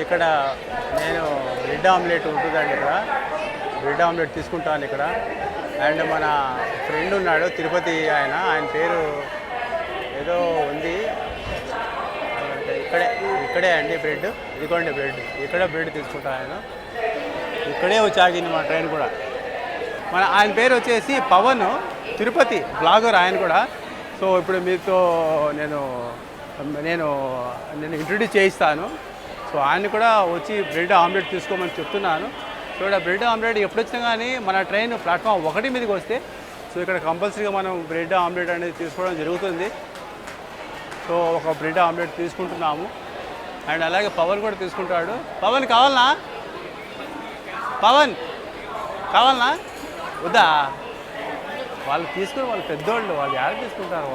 ఇక్కడ నేను బ్రెడ్ ఆమ్లెట్ ఉంటుందండి. ఇక్కడ బ్రెడ్ ఆమ్లెట్ తీసుకుంటాను ఇక్కడ. అండ్ మన ఫ్రెండ్ ఉన్నాడు తిరుపతి, ఆయన పేరు ఏదో ఉంది. ఇక్కడే అండి బ్రెడ్, ఇదిగోండి బ్రెడ్. ఇక్కడ బ్రెడ్ తీసుకుంటాను. ఆయన ఇక్కడే వచ్చి ఆగింది మా ట్రైన్ కూడా. ఆయన పేరు వచ్చేసి పవన్, తిరుపతి బ్లాగర్ ఆయన కూడా. సో ఇప్పుడు మీతో నేను ఇంట్రడ్యూస్ చేయిస్తాను. సో ఆయన కూడా వచ్చి బ్రెడ్ ఆమ్లెట్ తీసుకోమని చెప్తున్నాను. సో ఇక్కడ బ్రెడ్ ఆమ్లెట్ ఎప్పుడు వచ్చినా కానీ మన ట్రైన్ ప్లాట్ఫామ్ 1 మీదకి వస్తే సో ఇక్కడ కంపల్సరీగా మనం బ్రెడ్ ఆమ్లెట్ అనేది తీసుకోవడం జరుగుతుంది. సో ఒక బ్రెడ్ ఆమ్లెట్ తీసుకుంటున్నాము. అండ్ అలాగే పవన్ కూడా తీసుకుంటాడు. పవన్ కావాలనా వద్దా? వాళ్ళు తీసుకుని వాళ్ళు పెద్దోళ్ళు, వాళ్ళు యాడ్ తీసుకుంటారు.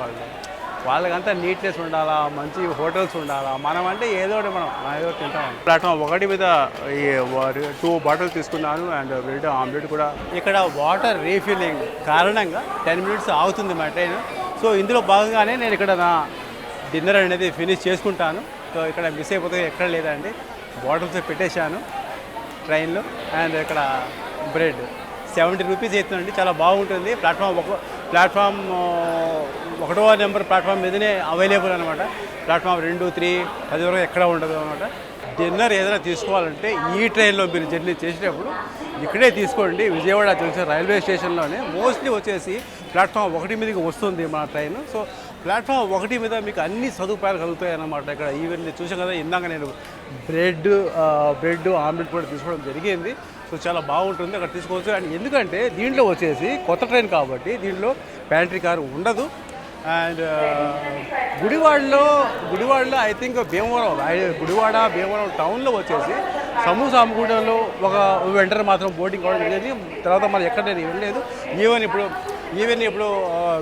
వాళ్ళకంతా నీట్నెస్ ఉండాలా, మంచి హోటల్స్ ఉండాలా. మనం అంటే ఏదో మనం ఏదో తింటాం. ప్లాట్ఫామ్ 1 మీద ఈ 2 బాటిల్స్ తీసుకున్నాను. అండ్ బ్రెడ్ ఆమ్లెట్ కూడా. ఇక్కడ వాటర్ రీఫిల్లింగ్ కారణంగా 10 మినిట్స్ ఆగుతుంది మా ట్రైన్. సో ఇందులో భాగంగానే నేను ఇక్కడ నా డిన్నర్ అనేది ఫినిష్ చేసుకుంటాను. సో ఇక్కడ మిస్ అయిపోతే ఎక్కడ లేదండి, బాటిల్స్ పెట్టేశాను ట్రైన్లో. అండ్ ఇక్కడ బ్రెడ్ 70 రూపీస్ అవుతుందండి. చాలా బాగుంటుంది. ప్లాట్ఫామ్ 1వ నెంబర్ ప్లాట్ఫామ్ మీదనే అవైలబుల్ అనమాట. ప్లాట్ఫామ్ 2, 3, 10 వరకు ఎక్కడ ఉండదు అనమాట. డిన్నర్ ఏదైనా తీసుకోవాలంటే ఈ ట్రైన్లో మీరు జర్నీ చేసేటప్పుడు ఇక్కడే తీసుకోండి. విజయవాడ జంక్షన్ రైల్వే స్టేషన్లోనే మోస్ట్లీ వచ్చేసి ప్లాట్ఫామ్ 1 మీదకి వస్తుంది మన ట్రైన్. సో ప్లాట్ఫామ్ 1 మీద మీకు అన్ని సదుపాయాలు కలుగుతాయి అన్నమాట. ఇక్కడ ఈవెన్ చూసాం కదా, ఇందాక నేను బ్రెడ్ ఆమ్లెట్ కూడా తీసుకోవడం జరిగింది. సో చాలా బాగుంటుంది, అక్కడ తీసుకోవచ్చు. అండ్ ఎందుకంటే దీంట్లో వచ్చేసి కొత్త ట్రైన్ కాబట్టి దీంట్లో ప్యాంట్రీ కార్ ఉండదు. అండ్ గుడివాడలో ఐ థింక్ భీమవరం టౌన్లో వచ్చేసి సమూసామగూడలో ఒక వెంటర్ మాత్రం బోటింగ్ కావడం జరిగింది. తర్వాత మనం ఎక్కడ నేను వెళ్ళలేదు. ఈవెన్ ఇప్పుడు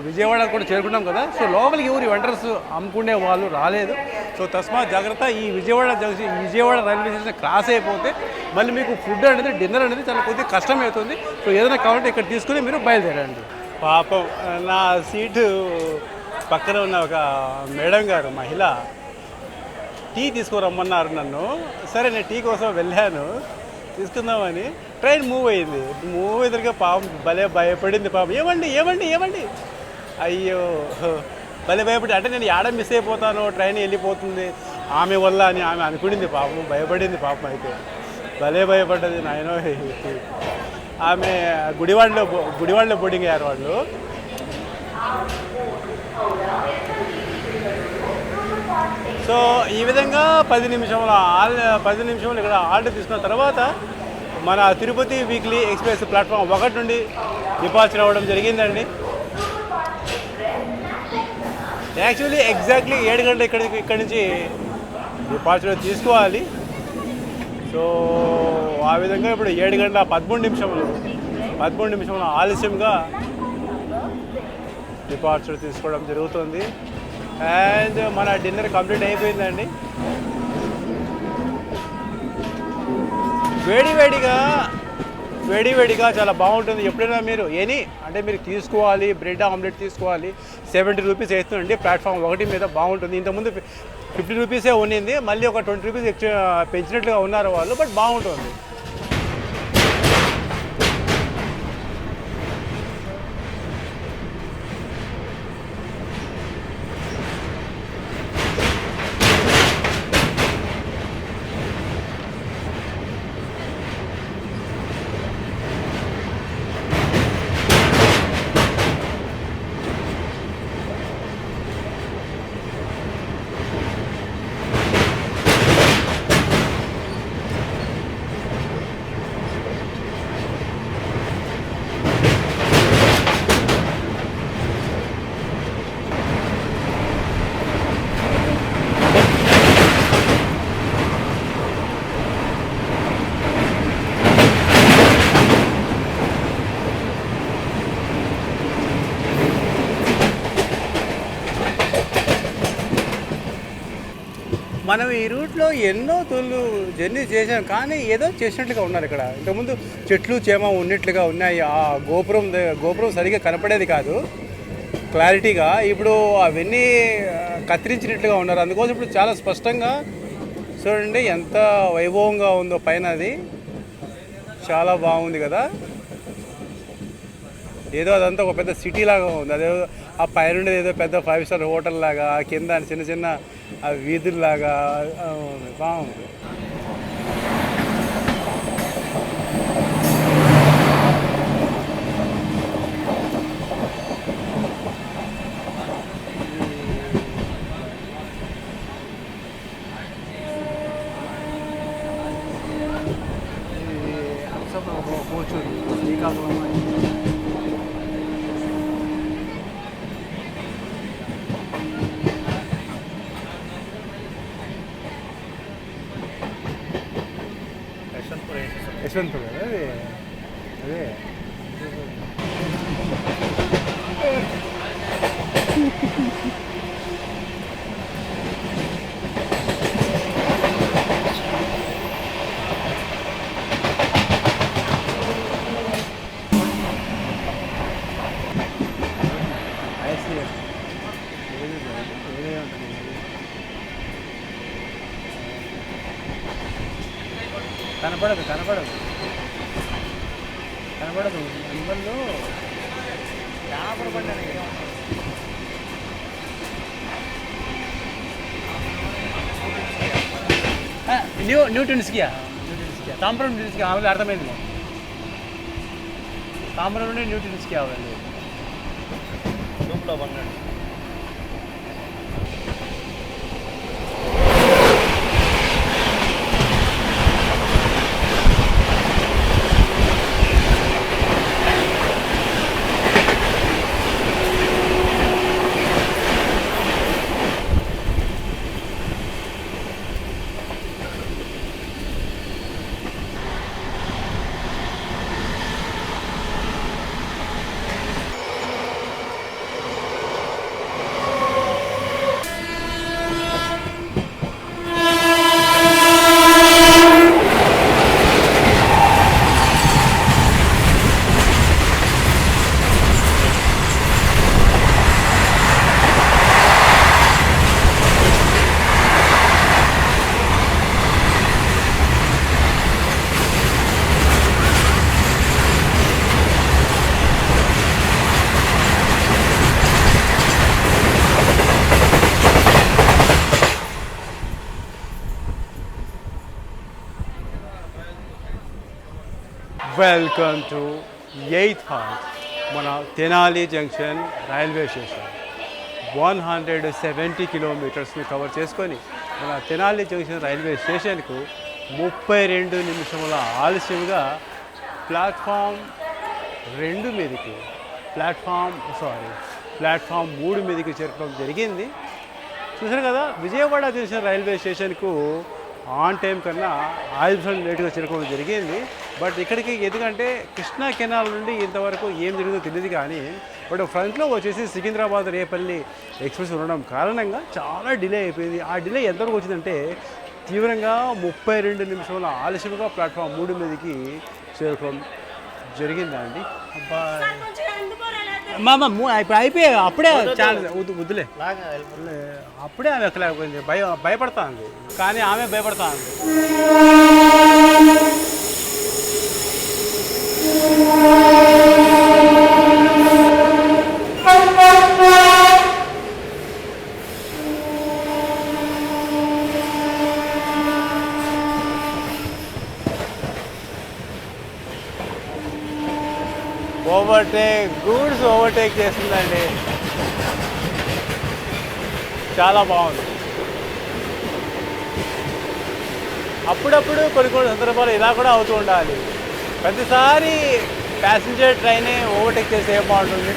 విజయవాడ కూడా చేరుకున్నాం కదా. సో లోపలికి ఎవరు వెంటర్స్ అమ్ముకునే వాళ్ళు రాలేదు. సో తస్మాత్ జాగ్రత్త. ఈ విజయవాడ రైల్వే స్టేషన్ క్రాస్ అయిపోతే మళ్ళీ మీకు ఫుడ్ అనేది డిన్నర్ అనేది చాలా కొద్దిగా కష్టం అవుతుంది. సో ఏదైనా కావాలంటే ఇక్కడ తీసుకుని మీరు బయలుదేరండి. పాపం నా సీటు పక్కన ఉన్న ఒక మేడం గారు మహిళ టీ తీసుకురమ్మన్నారు నన్ను. సరే నేను టీ కోసం వెళ్ళాను తీసుకుందామని. ట్రైన్ మూవ్ ఎదురుగా పాపం భలే భయపడింది. పాపం ఏమండి అయ్యో భలే భయపడి, అంటే నేను యాడ మిస్ అయిపోతాను, ట్రైన్ వెళ్ళిపోతుంది ఆమె వల్ల అని ఆమె అనుకునింది. పాపం భయపడింది. పాపం అయితే భలే భయపడ్డది నాయనో. ఆమె గుడివాడలో బోర్డింగ్ అయ్యారు వాళ్ళు. సో ఈ విధంగా 10 నిమిషంలో ఇక్కడ ఆర్డర్ తీసుకున్న తర్వాత మన తిరుపతి వీక్లీ ఎక్స్ప్రెస్ ప్లాట్ఫామ్ 1 నుండి డిపార్చర్ అవ్వడం జరిగిందండి. యాక్చువల్లీ ఎగ్జాక్ట్లీ 7 గంటలు ఇక్కడి నుంచి డిపార్చర్ తీసుకోవాలి. సో ఆ విధంగా ఇప్పుడు 7 గంటల 13 నిమిషంలో ఆలస్యంగా డిపార్చర్ తీసుకోవడం జరుగుతుంది. అండ్ మన డిన్నర్ కంప్లీట్ అయిపోయిందండి. వేడివేడిగా చాలా బాగుంటుంది. ఎప్పుడైనా మీరు మీరు తీసుకోవాలి, బ్రెడ్ ఆమ్లెట్ తీసుకోవాలి, 70 రూపీస్ అవుతుందండి. ప్లాట్ఫామ్ 1 మీద బాగుంటుంది. ఇంతకుముందు 50 రూపీసే ఉన్నింది, మళ్ళీ ఒక 20 రూపీస్ ఎక్స్ట్రా పెంచినట్లుగా ఉన్నారు వాళ్ళు, బట్ బాగుంటుంది. మనం ఈ రూట్లో ఎన్నో తోళ్ళు జర్నీ చేసాం, కానీ ఏదో చేసినట్లుగా ఉన్నారు ఇక్కడ. ఇంతకుముందు చెట్లు చేమ ఉన్నట్లుగా ఉన్నాయి. ఆ గోపురం సరిగ్గా కనపడేది కాదు క్లారిటీగా. ఇప్పుడు అవన్నీ కత్తిరించినట్లుగా ఉన్నారు. అందుకోసం ఇప్పుడు చాలా స్పష్టంగా చూడండి ఎంత వైభవంగా ఉందో పైన. అది చాలా బాగుంది కదా. ఏదో అదంతా ఒక పెద్ద సిటీ లాగా ఉంది. అదే ఆ పైన ఏదో పెద్ద 5 స్టార్ హోటల్ లాగా, కింద చిన్న చిన్న వీధుల్లాగా బాగుంది. కూర్చొని శ్రీకాకుళం యశ్వంతపూర్ కదా అది. అదే కనపడదు కనబడదు అందులో పేపర్ బండి న్యూటన్స్కియా తాంబరం న్యూటన్స్కి ఆవిడ అర్థమైంది తాంబరం నుండి న్యూటన్స్కి అవ్వండి లూప్లో బండి వెల్కమ్ టు 8th హాల్ట్ మన తెనాలి జంక్షన్ రైల్వే స్టేషన్ 170 కిలోమీటర్స్ని కవర్ చేసుకొని మన తెనాలి జంక్షన్ రైల్వే స్టేషన్కు 32 నిమిషముల ఆలస్యంగా ప్లాట్ఫామ్ 2 మీదకి ప్లాట్ఫామ్ 3 మీదకి చేరుకోవడం జరిగింది. చూసారు కదా, విజయవాడ జంక్షన్ రైల్వే స్టేషన్కు ఆన్ టైం కన్నా 5 నిమిషాలు లేట్గా చేరుకోవడం జరిగింది. బట్ ఇక్కడికి ఎందుకంటే కృష్ణా కెనాల్ నుండి ఇంతవరకు ఏం జరిగిందో తెలియదు, కానీ బట్ ఫ్రంట్లో వచ్చేసి సికింద్రాబాద్ రేపల్లి ఎక్స్ప్రెస్ ఉండడం కారణంగా చాలా డిలే అయిపోయింది. ఆ డిలే ఎంతవరకు వచ్చిందంటే తీవ్రంగా 32 నిమిషాల ఆలస్యంగా ప్లాట్ఫామ్ 3 మీదకి చేరుకోవడం జరిగిందండి. ఇప్పుడు అయిపోయాయి అప్పుడే ఛాన్స్ వద్దులే అప్పుడే ఆమె ఎక్కలేకపోయింది, భయపడతా ఉంది. కానీ ఆమె భయపడతా ఉంది. గూడ్స్ ఓవర్టేక్ చేస్తుందండి, చాలా బాగుంది. అప్పుడప్పుడు కొన్ని సందర్భాలు ఇలా కూడా అవుతూ ఉండాలి. ప్రతిసారి ప్యాసింజర్ ట్రైనే ఓవర్టేక్ చేస్తే ఏం బాగుంటుంది.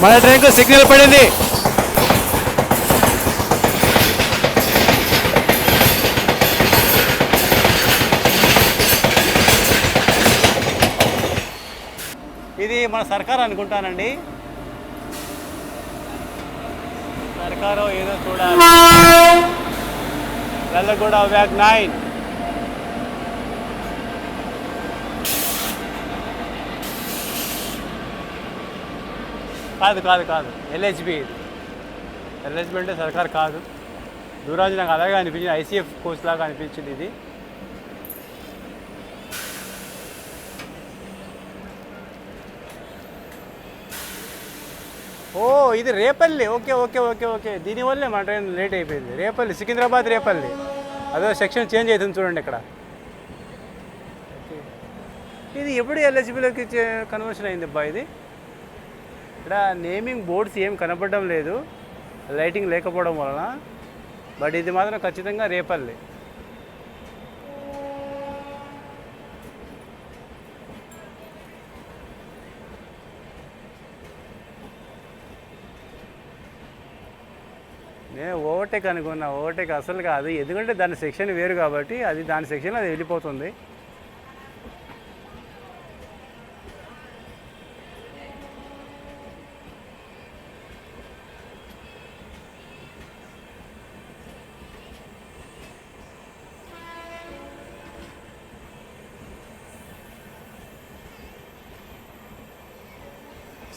మన ట్రైన్కు సిగ్నల్ పడింది. ఇది మన సర్కార్ అనుకుంటానండి, సర్కారు ఏదో చూడాలి. వెల్లగూడ వ్యాగ్ 9 కాదు ఎల్హెచ్బి. ఇది ఎల్హెచ్బి అంటే సర్కార్ కాదు. దూరాజు నాకు అలాగే అనిపించింది, ఐసీఎఫ్ కోర్స్ లాగా అనిపించింది ఇది. ఓ ఇది రేపల్లి. ఓకే దీనివల్లే మా ట్రైన్ లేట్ అయిపోయింది. రేపల్లి, సికింద్రాబాద్ రేపల్లి. అదో సెక్షన్ చేంజ్ అవుతుంది చూడండి ఇక్కడ. ఇది ఎప్పుడు ఎల్హెచ్బిలోకి కన్వర్షన్ అయింది అబ్బా. ఇది ఇక్కడ నేమింగ్ బోర్డ్స్ ఏం కనపడడం లేదు, లైటింగ్ లేకపోవడం వలన. బట్ ఇది మాత్రం ఖచ్చితంగా రేపల్లి. నేను ఓవర్టేక్ అనుకున్నా, ఓవర్టేక్ అసలు కాదు, ఎందుకంటే దాని సెక్షన్ వేరు కాబట్టి అది దాని సెక్షన్ అది వెళ్ళిపోతుంది.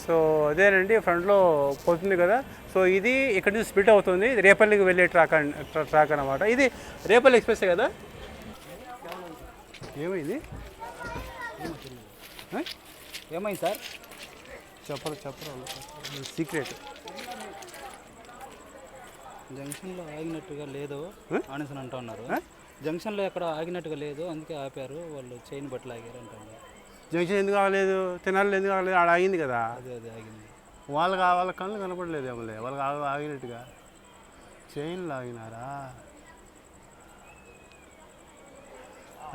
సో అదేనండి ఫ్రంట్లో పోతుంది కదా. సో ఇది ఇక్కడ నుంచి స్ప్లిట్ అవుతుంది, ఇది రేపల్లికి వెళ్ళే ట్రాక్ అనమాట. ఇది రేపల్లి ఎక్స్ప్రెస్ కదా. ఏమైంది ఏమైంది సార్? చెప్పరు సీక్రెట్. జంక్షన్లో ఆగినట్టుగా లేదు అనేసి అంటూ ఉన్నారు. జంక్షన్లో ఎక్కడ ఆగినట్టుగా లేదు, అందుకే ఆపారు వాళ్ళు, చైన్ బట్టలు ఆగారు అంటున్నారు. జంక్షన్ ఎందుకు ఆగలేదు, తెనాలి ఎందుకు ఆగలేదు, ఆడ ఆగింది కదా. అదే ఆగింది. వాళ్ళ కళ్ళు కనపడలేదు ఏమలే, వాళ్ళకి ఆగినట్టుగా చైన్లు ఆగినారా.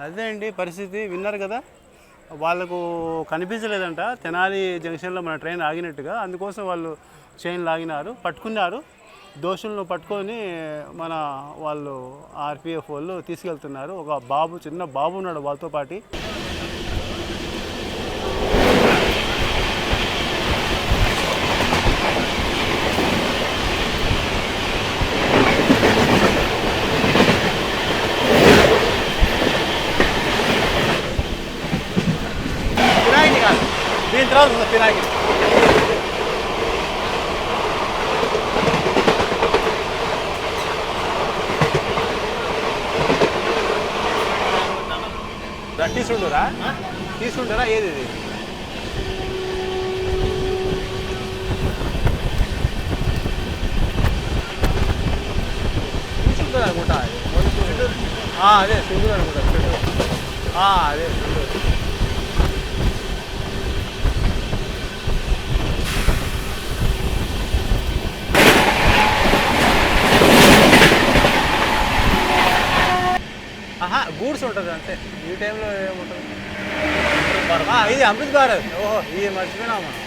అదే అండి పరిస్థితి, విన్నారు కదా. వాళ్ళకు కనిపించలేదంట తెనాలి జంక్షన్లో మన ట్రైన్ ఆగినట్టుగా, అందుకోసం వాళ్ళు చైన్లు ఆగినారు, పట్టుకున్నారు. దోషులను పట్టుకొని వాళ్ళు ఆర్పిఎఫ్ వాళ్ళు తీసుకెళ్తున్నారు. ఒక బాబు, చిన్న బాబు ఉన్నాడు వాళ్ళతో పాటు. దీని తర్వాత పినాకి తీసుకుంటారా ఏది ఇది తీసుకుంటారు అనుకుంటా. అదే సింగులు అనుకుంటా. అదే సింగులు. గూడ్స్ ఉంటుంది అంతే, ఈ టైంలో ఏముంటుంది. ఇది అమృత్ భారత్. ఓహో, ఇది మర్చిపోయినా మనం.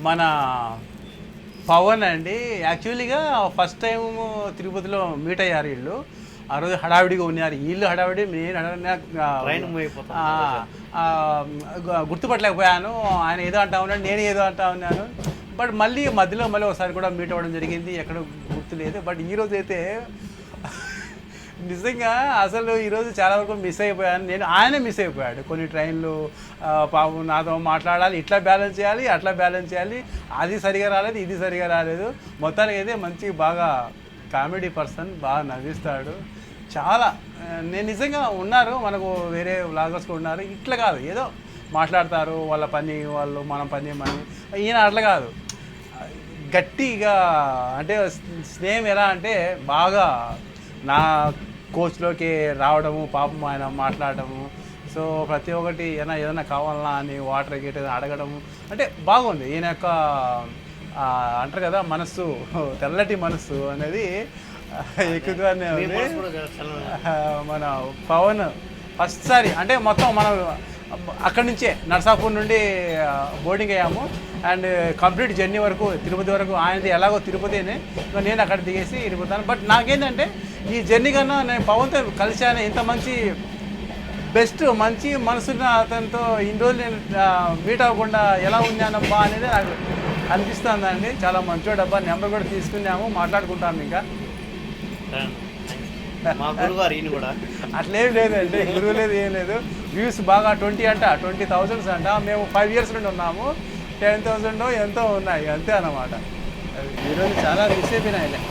మన పవన్ అండి యాక్చువల్లీగా ఫస్ట్ టైం తిరుపతిలో మీట్ అయ్యారు వీళ్ళు. ఆ రోజు హడావిడిగా ఉన్నారు, వీళ్ళు హడావిడి, నేను గుర్తుపట్టలేకపోయాను. ఆయన ఏదో అంటా ఉన్నాడు, నేను ఏదో అంటా ఉన్నాను. బట్ మధ్యలో ఒకసారి కూడా మీట్ అవ్వడం జరిగింది, ఎక్కడ గుర్తు లేదు. బట్ ఈరోజు అయితే నిజంగా అసలు ఈరోజు చాలా వరకు మిస్ అయిపోయాను నేను. ఆయనే మిస్ అయిపోయాడు. కొన్ని ట్రైన్లు పాపం నాతో మాట్లాడాలి, ఇట్లా బ్యాలెన్స్ చేయాలి, అట్లా బ్యాలెన్స్ చేయాలి, అది సరిగా రాలేదు, ఇది సరిగా రాలేదు. మొత్తానికి అయితే మంచి బాగా కామెడీ పర్సన్, బాగా నవ్విస్తాడు చాలా. నేను నిజంగా ఉన్నారు మనకు వేరే వ్లాగర్స్ కూడా ఉన్నారు, ఇట్లా కాదు ఏదో మాట్లాడతారు వాళ్ళ పని వాళ్ళు, మనం పని ఈయన అట్లా కాదు. గట్టిగా అంటే స్నేహం ఎలా అంటే బాగా నా కోచ్లోకి రావడము, పాపం ఆయన మాట్లాడటము. సో ప్రతి ఒక్కటి ఏదైనా కావాలన్నా అని వాటర్ గీటర్ అడగడము అంటే బాగుంది. ఈయన యొక్క అంటారు కదా మనస్సు, తెల్లటి మనస్సు అనేది ఎక్కువగానే ఉంది. మన పవన్ ఫస్ట్ సారి అంటే మొత్తం మనం అక్కడి నుంచే నర్సాపూర్ నుండి బోర్డింగ్ అయ్యాము అండ్ కంప్లీట్ జర్నీ వరకు తిరుపతి వరకు ఆయనది ఎలాగో తిరుపతినే, నేను అక్కడ దిగేసి వెళ్ళిపోతాను. బట్ నాకేంటంటే ఈ జర్నీ కన్నా నేను పవన్తో కలిశాను, ఇంత మంచి బెస్ట్ మంచి మనసున్న అతనితో ఇన్ని రోజులు నేను మీట్ అవ్వకుండా ఎలా ఉన్నానబ్బా అనేది నాకు అనిపిస్తుందండి. చాలా మంచోడు అబ్బా, నెంబర్ కూడా తీసుకున్నాము, మాట్లాడుకుంటాము. ఇంకా అట్లేం లేదండి, గురువు లేదు ఏం లేదు. వ్యూస్ బాగా 20,000 అంట. మేము 5 years నుండి ఉన్నాము, 10,000 ఎంతో ఉన్నాయి అంతే అన్నమాట. ఈరోజు చాలా మిస్ అయిపోయినాయి.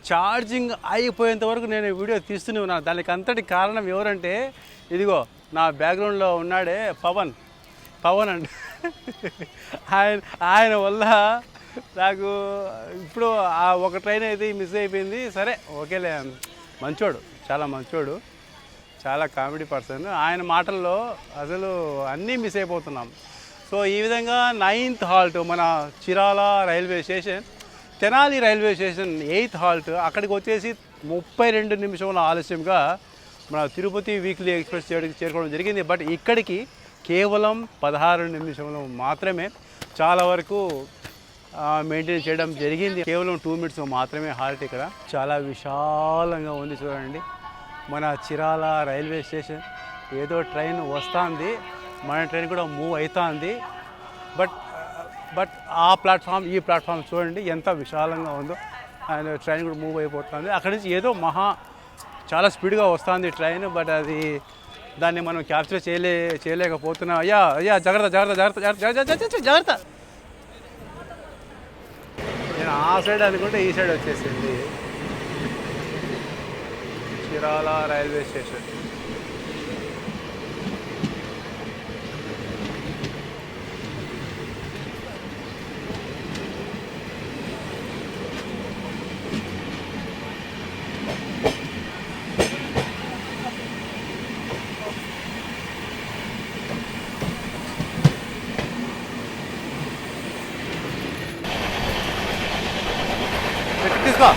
ఛార్జింగ్ అయిపోయేంత వరకు నేను వీడియో తీస్తూనే ఉన్నాను. దానికి అంతటి కారణం ఎవరంటే ఇదిగో నా బ్యాక్గ్రౌండ్లో ఉన్నాడే పవన్ అండి. ఆయన వల్ల నాకు ఇప్పుడు ఆ ఒక ట్రైన్ అయితే మిస్ అయిపోయింది. సరే ఓకేలే, మంచోడు, చాలా మంచోడు, చాలా కామెడీ పర్సన్. ఆయన మాటల్లో అసలు అన్నీ మిస్ అయిపోతున్నాం. సో ఈ విధంగా 9th halt మన Chirala railway station, Tenali railway station 8th halt. అక్కడికి వచ్చేసి 32 నిమిషముల ఆలస్యంగా మన తిరుపతి వీక్లీ ఎక్స్ప్రెస్ చేరుకోవడం జరిగింది. బట్ ఇక్కడికి కేవలం 16 నిమిషములు మాత్రమే చాలా వరకు మెయింటైన్ చేయడం జరిగింది. కేవలం 2 minutes మాత్రమే హాల్ట్. ఇక్కడ చాలా విశాలంగా ఉంది చూడండి మన చిరాల రైల్వే స్టేషన్. ఏదో ట్రైన్ వస్తుంది, మన ట్రైన్ కూడా మూవ్ అవుతుంది. బట్ ఆ ప్లాట్ఫామ్ ఈ ప్లాట్ఫామ్ చూడండి ఎంత విశాలంగా ఉందో. అండ్ ట్రైన్ కూడా మూవ్ అయిపోతుంది. అక్కడి నుంచి ఏదో చాలా స్పీడ్గా వస్తుంది ట్రైన్. బట్ దాన్ని మనం క్యాప్చర్ చేయలేకపోతున్నాం. అయ్యా జాగ్రత్త. నేను ఆ సైడ్ అనుకుంటే ఈ సైడ్ వచ్చేసింది చిరాల రైల్వే స్టేషన్. తీసుకో.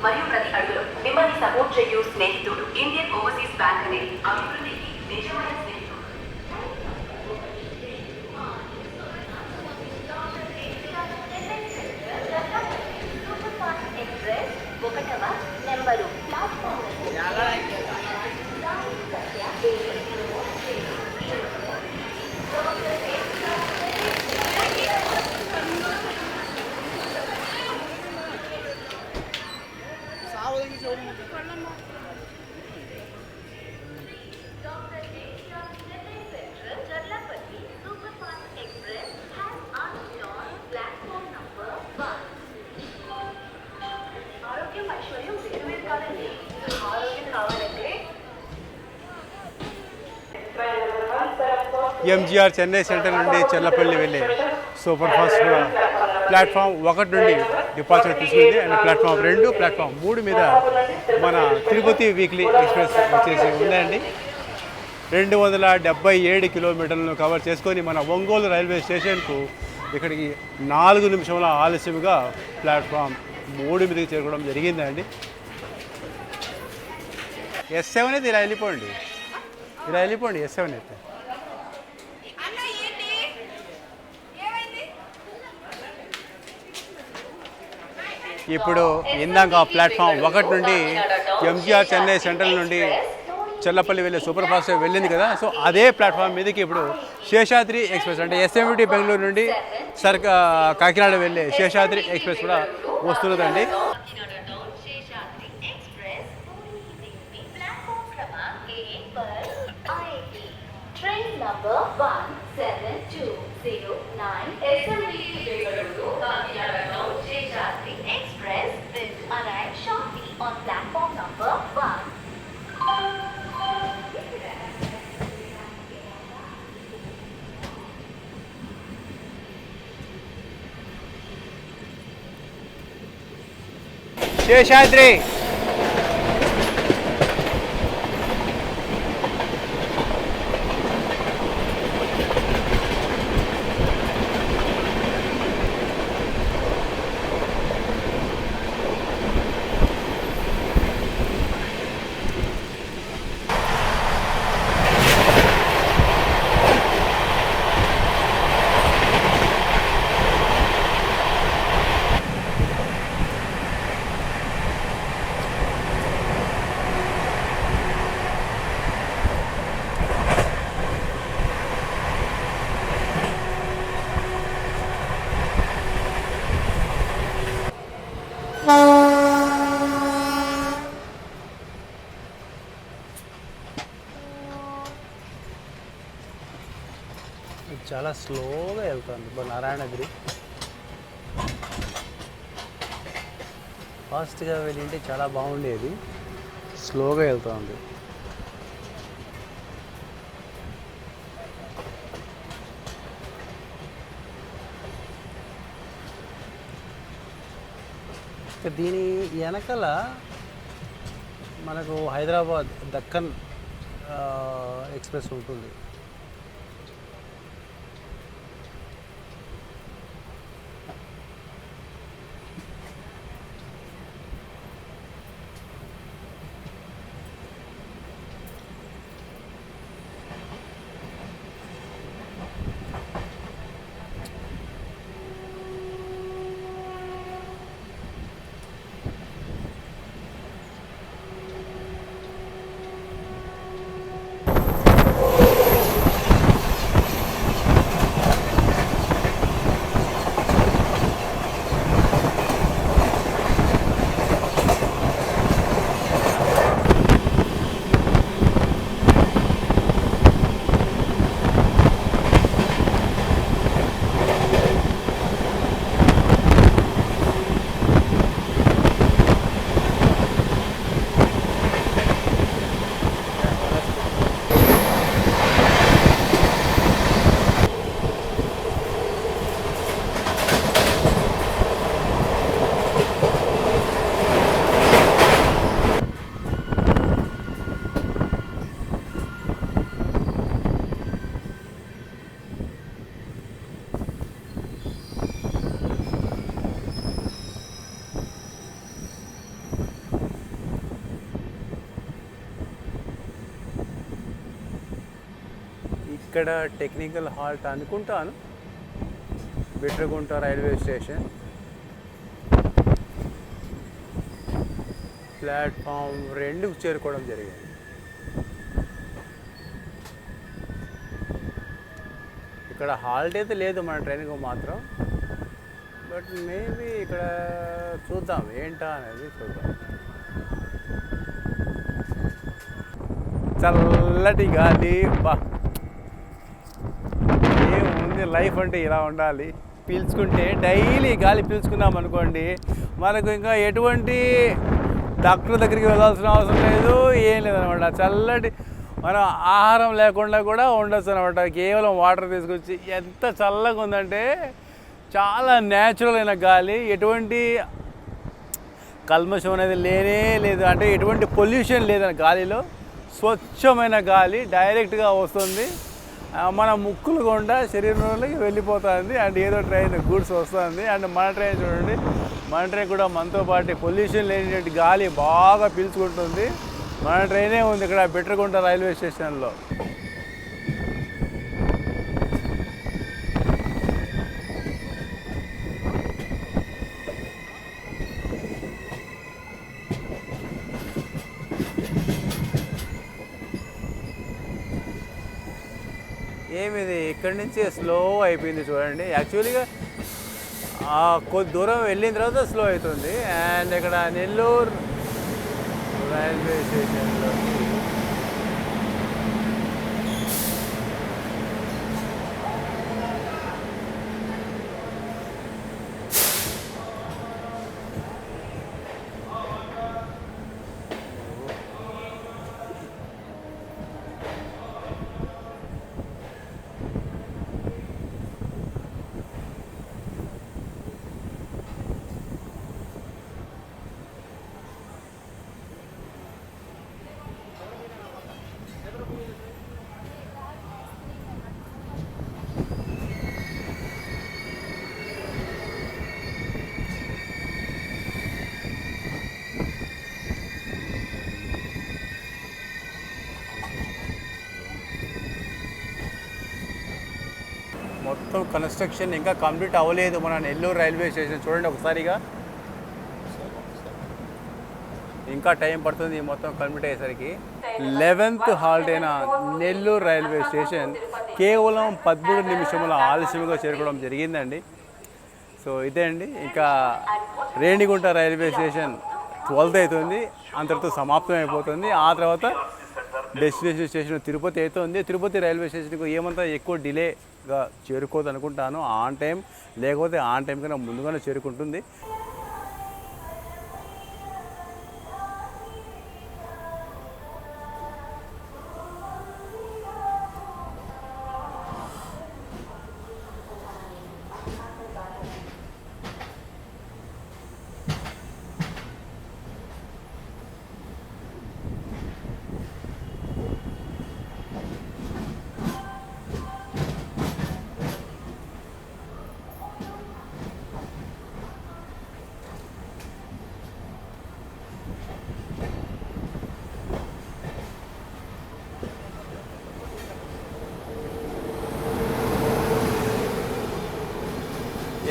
మరియు ప్రతి అడుగులో మిమ్మల్ని సపోర్ట్ చేయు స్నేహితుడు ఇండియన్ ఓవర్సీస్ బ్యాంక్ అనేది అభివృద్ధికి నిజమైన స్నేహితుడు. ఎక్స్ప్రెస్ 1వ నెంబరు ప్లాట్ఫామ్ ఆరోగ్యం కావాలంటే ఎంజీఆర్ చెన్నై సెంటర్ నుండి చెర్లపల్లి వెళ్ళే సూపర్ ఫాస్ట్ కూడా ప్లాట్ఫామ్ 1 నుండి డిపార్చర్ తీసుకుంది. అండ్ ప్లాట్ఫామ్ 2, ప్లాట్ఫామ్ 3 మీద మన తిరుపతి వీక్లీ ఎక్స్ప్రెస్ వచ్చేసి ఉందండి. 277 కిలోమీటర్లను కవర్ చేసుకొని మన ఒంగోలు రైల్వే స్టేషన్కు ఇక్కడికి 4 నిమిషాల ఆలస్యంగా ప్లాట్ఫామ్ 3 మీదకి చేరుకోవడం జరిగిందండి. S7 అయితే ఇలా వెళ్ళిపోండి, S7 అయితే. ఇప్పుడు ఇందాక ప్లాట్ఫామ్ 1 నుండి ఎంజీఆర్ చెన్నై సెంట్రల్ నుండి చెర్లపల్లి వెళ్ళే సూపర్ ఫాస్ట్ వెళ్ళింది కదా, సో అదే ప్లాట్ఫామ్ మీదకి ఇప్పుడు శేషాద్రి ఎక్స్ప్రెస్ అంటే ఎస్ఎంటి బెంగళూరు నుండి కాకినాడ వెళ్ళే శేషాద్రి ఎక్స్ప్రెస్ కూడా వస్తున్నదండి. శేషాద్రి చాలా స్లోగా వెళ్తుంది. ఇప్పుడు నారాయణగిరి ఫాస్ట్గా వెళ్ళింటే చాలా బాగుండేది, స్లోగా వెళ్తుంది. దీని వెనకాల మనకు హైదరాబాద్ దక్కన్ ఎక్స్ప్రెస్ ఉంటుంది. ఇక్కడ టెక్నికల్ హాల్ట్ అనుకుంటాను, బిట్రగుంట రైల్వే స్టేషన్. ప్లాట్ఫామ్ 2కు చేరుకోవడం జరిగింది. ఇక్కడ హాల్ట్ అయితే లేదు మన ట్రైన్కు మాత్రం, బట్ మేబీ ఇక్కడ చూద్దాం ఏంటా అనేది చూద్దాం. చల్లటి గాలి, బా ఏముంది లైఫ్ అంటే ఇలా ఉండాలి. పీల్చుకుంటే డైలీ గాలి పీల్చుకున్నాం అనుకోండి, మనకు ఇంకా ఎటువంటి డాక్టర్ దగ్గరికి వెళ్ళాల్సిన అవసరం లేదు, ఏం లేదనమాట. చల్లటి మనం ఆహారం లేకుండా కూడా ఉండొచ్చు అనమాట. కేవలం వాటర్ తీసుకొచ్చి ఎంత చల్లగా ఉందంటే చాలా న్యాచురల్ అయిన గాలి, ఎటువంటి కల్మషం అనేది లేనే లేదు. అంటే ఎటువంటి పొల్యూషన్ లేదని గాలిలో స్వచ్ఛమైన గాలి డైరెక్ట్గా వస్తుంది, మన ముక్కులు గుండా శరీరంలోకి వెళ్ళిపోతుంది. అండ్ ఏదో ట్రైన్ గూడ్స్ వస్తుంది. అండ్ మన ట్రైన్ చూడండి, మన ట్రైన్ కూడా మనతో పాటు పొల్యూషన్ లేనిటువంటి గాలి బాగా పీల్చుకుంటుంది. మన ట్రైనే ఉంది ఇక్కడ బిట్రగుంట రైల్వే స్టేషన్లో. ఏమిది ఇక్కడి నుంచి స్లో అయిపోయింది చూడండి. యాక్చువల్గా కొద్ది దూరం వెళ్ళిన తర్వాత స్లో అవుతుంది. అండ్ ఇక్కడ నెల్లూరు రైల్వే స్టేషన్లో మొత్తం కన్స్ట్రక్షన్ ఇంకా కంప్లీట్ అవ్వలేదు మన నెల్లూరు రైల్వే స్టేషన్. చూడండి ఒకసారిగా, ఇంకా టైం పడుతుంది మొత్తం కంప్లీట్ అయ్యేసరికి. 11th హాల్ట్ అయిన నెల్లూరు రైల్వే స్టేషన్ కేవలం 13 నిమిషముల ఆలస్యంగా చేరుకోవడం జరిగిందండి. సో ఇదే అండి, ఇంకా రేణిగుంట రైల్వే స్టేషన్ 12th అవుతుంది, అంతటితో సమాప్తం అయిపోతుంది. ఆ తర్వాత డెస్టినేషన్ స్టేషన్ తిరుపతి అవుతుంది. తిరుపతి రైల్వే స్టేషన్కు ఏమంతా ఎక్కువ డిలేగా చేరుకోదు అనుకుంటాను, ఆన్ టైం, లేకపోతే ఆన్ టైం కన్నా ముందుగానే చేరుకుంటుంది.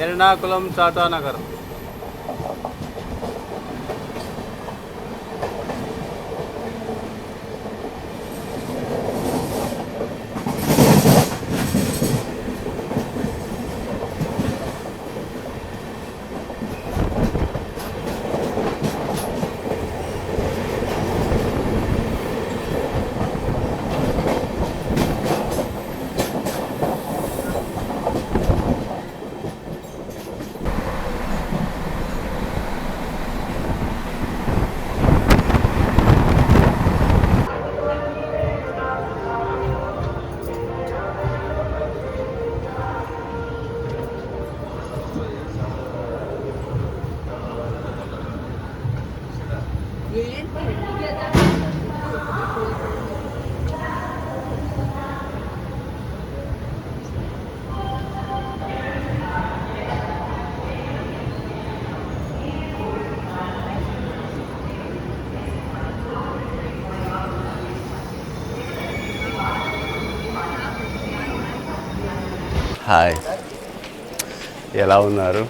ఎర్నాకుళం టాటానగర్. హాయ్, ఎలా ఉన్నారు?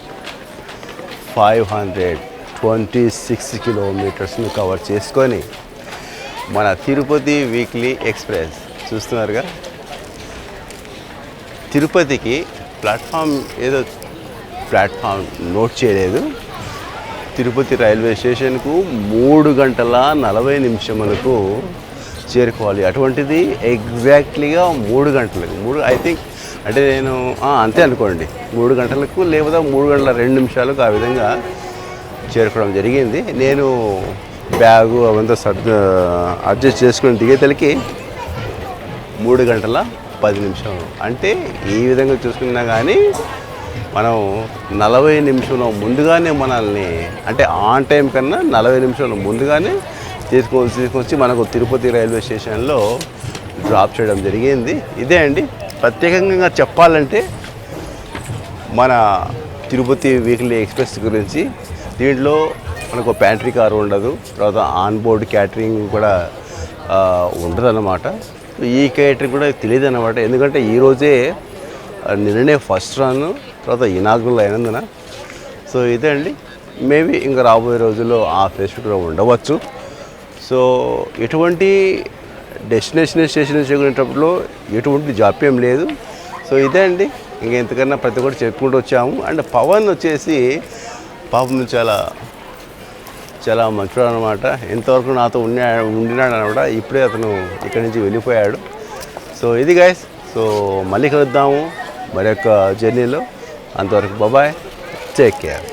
526 కిలోమీటర్స్ను కవర్ చేసుకొని మన తిరుపతి వీక్లీ ఎక్స్ప్రెస్ చూస్తున్నారుగా. తిరుపతికి ప్లాట్ఫామ్ ఏదో ప్లాట్ఫామ్ నోట్ చేయలేదు. తిరుపతి రైల్వే స్టేషన్కు 3 గంటల 40 నిమిషములకు చేరుకోవాలి. అటువంటిది ఎగ్జాక్ట్లీగా 3 గంటలకు, ఐ థింక్ అంటే నేను అంతే అనుకోండి, 3 గంటలకు లేకపోతే 3 గంటల 2 నిమిషాలకు ఆ విధంగా చేరుకోవడం జరిగింది. నేను బ్యాగు అవంతా అడ్జస్ట్ చేసుకుని దిగేతలకి 3 గంటల 10 నిమిషాలు. అంటే ఈ విధంగా చూసుకున్నా కానీ మనం 40 నిమిషాల ముందుగానే మనల్ని, అంటే ఆన్ టైం కన్నా 40 నిమిషాల ముందుగానే తీసుకొచ్చి మనకు తిరుపతి రైల్వే స్టేషన్లో డ్రాప్ చేయడం జరిగింది. ఇదే అండి ప్రత్యేకంగా చెప్పాలంటే మన తిరుపతి వీక్లీ ఎక్స్ప్రెస్ గురించి. దీంట్లో మనకు ప్యాంట్రీ కార్ ఉండదు, తర్వాత ఆన్ బోర్డ్ క్యాటరింగ్ కూడా ఉండదు అన్నమాట. ఈ క్యాటరింగ్ కూడా తెలియదు అన్నమాట, ఎందుకంటే ఈరోజే నిన్ననే ఫస్ట్ రన్, తర్వాత ఇనాగ్రల్ అయినందున. సో ఇదే అండి, మేబీ ఇంకా రాబోయే రోజుల్లో ఆ ఫెస్ట్ కూడా ఉండవచ్చు. సో ఎటువంటి స్టేషన్ చేసేటప్పుడు ఎటువంటి జాప్యం లేదు. సో ఇదే అండి, ఇంకెంతకన్నా ప్రతి ఒక్కటి చెప్పుకుంటూ వచ్చాము. అండ్ పవన్ వచ్చేసి పాపం చాలా మంచివాడు అనమాట. ఎంతవరకు నాతో ఉండినాడు అనమాట. ఇప్పుడే అతను ఇక్కడి నుంచి వెళ్ళిపోయాడు. సో ఇది గైస్, సో మళ్ళీ కలుద్దాము మరొక జర్నీలో. అంతవరకు బాయ్, టేక్ కేర్.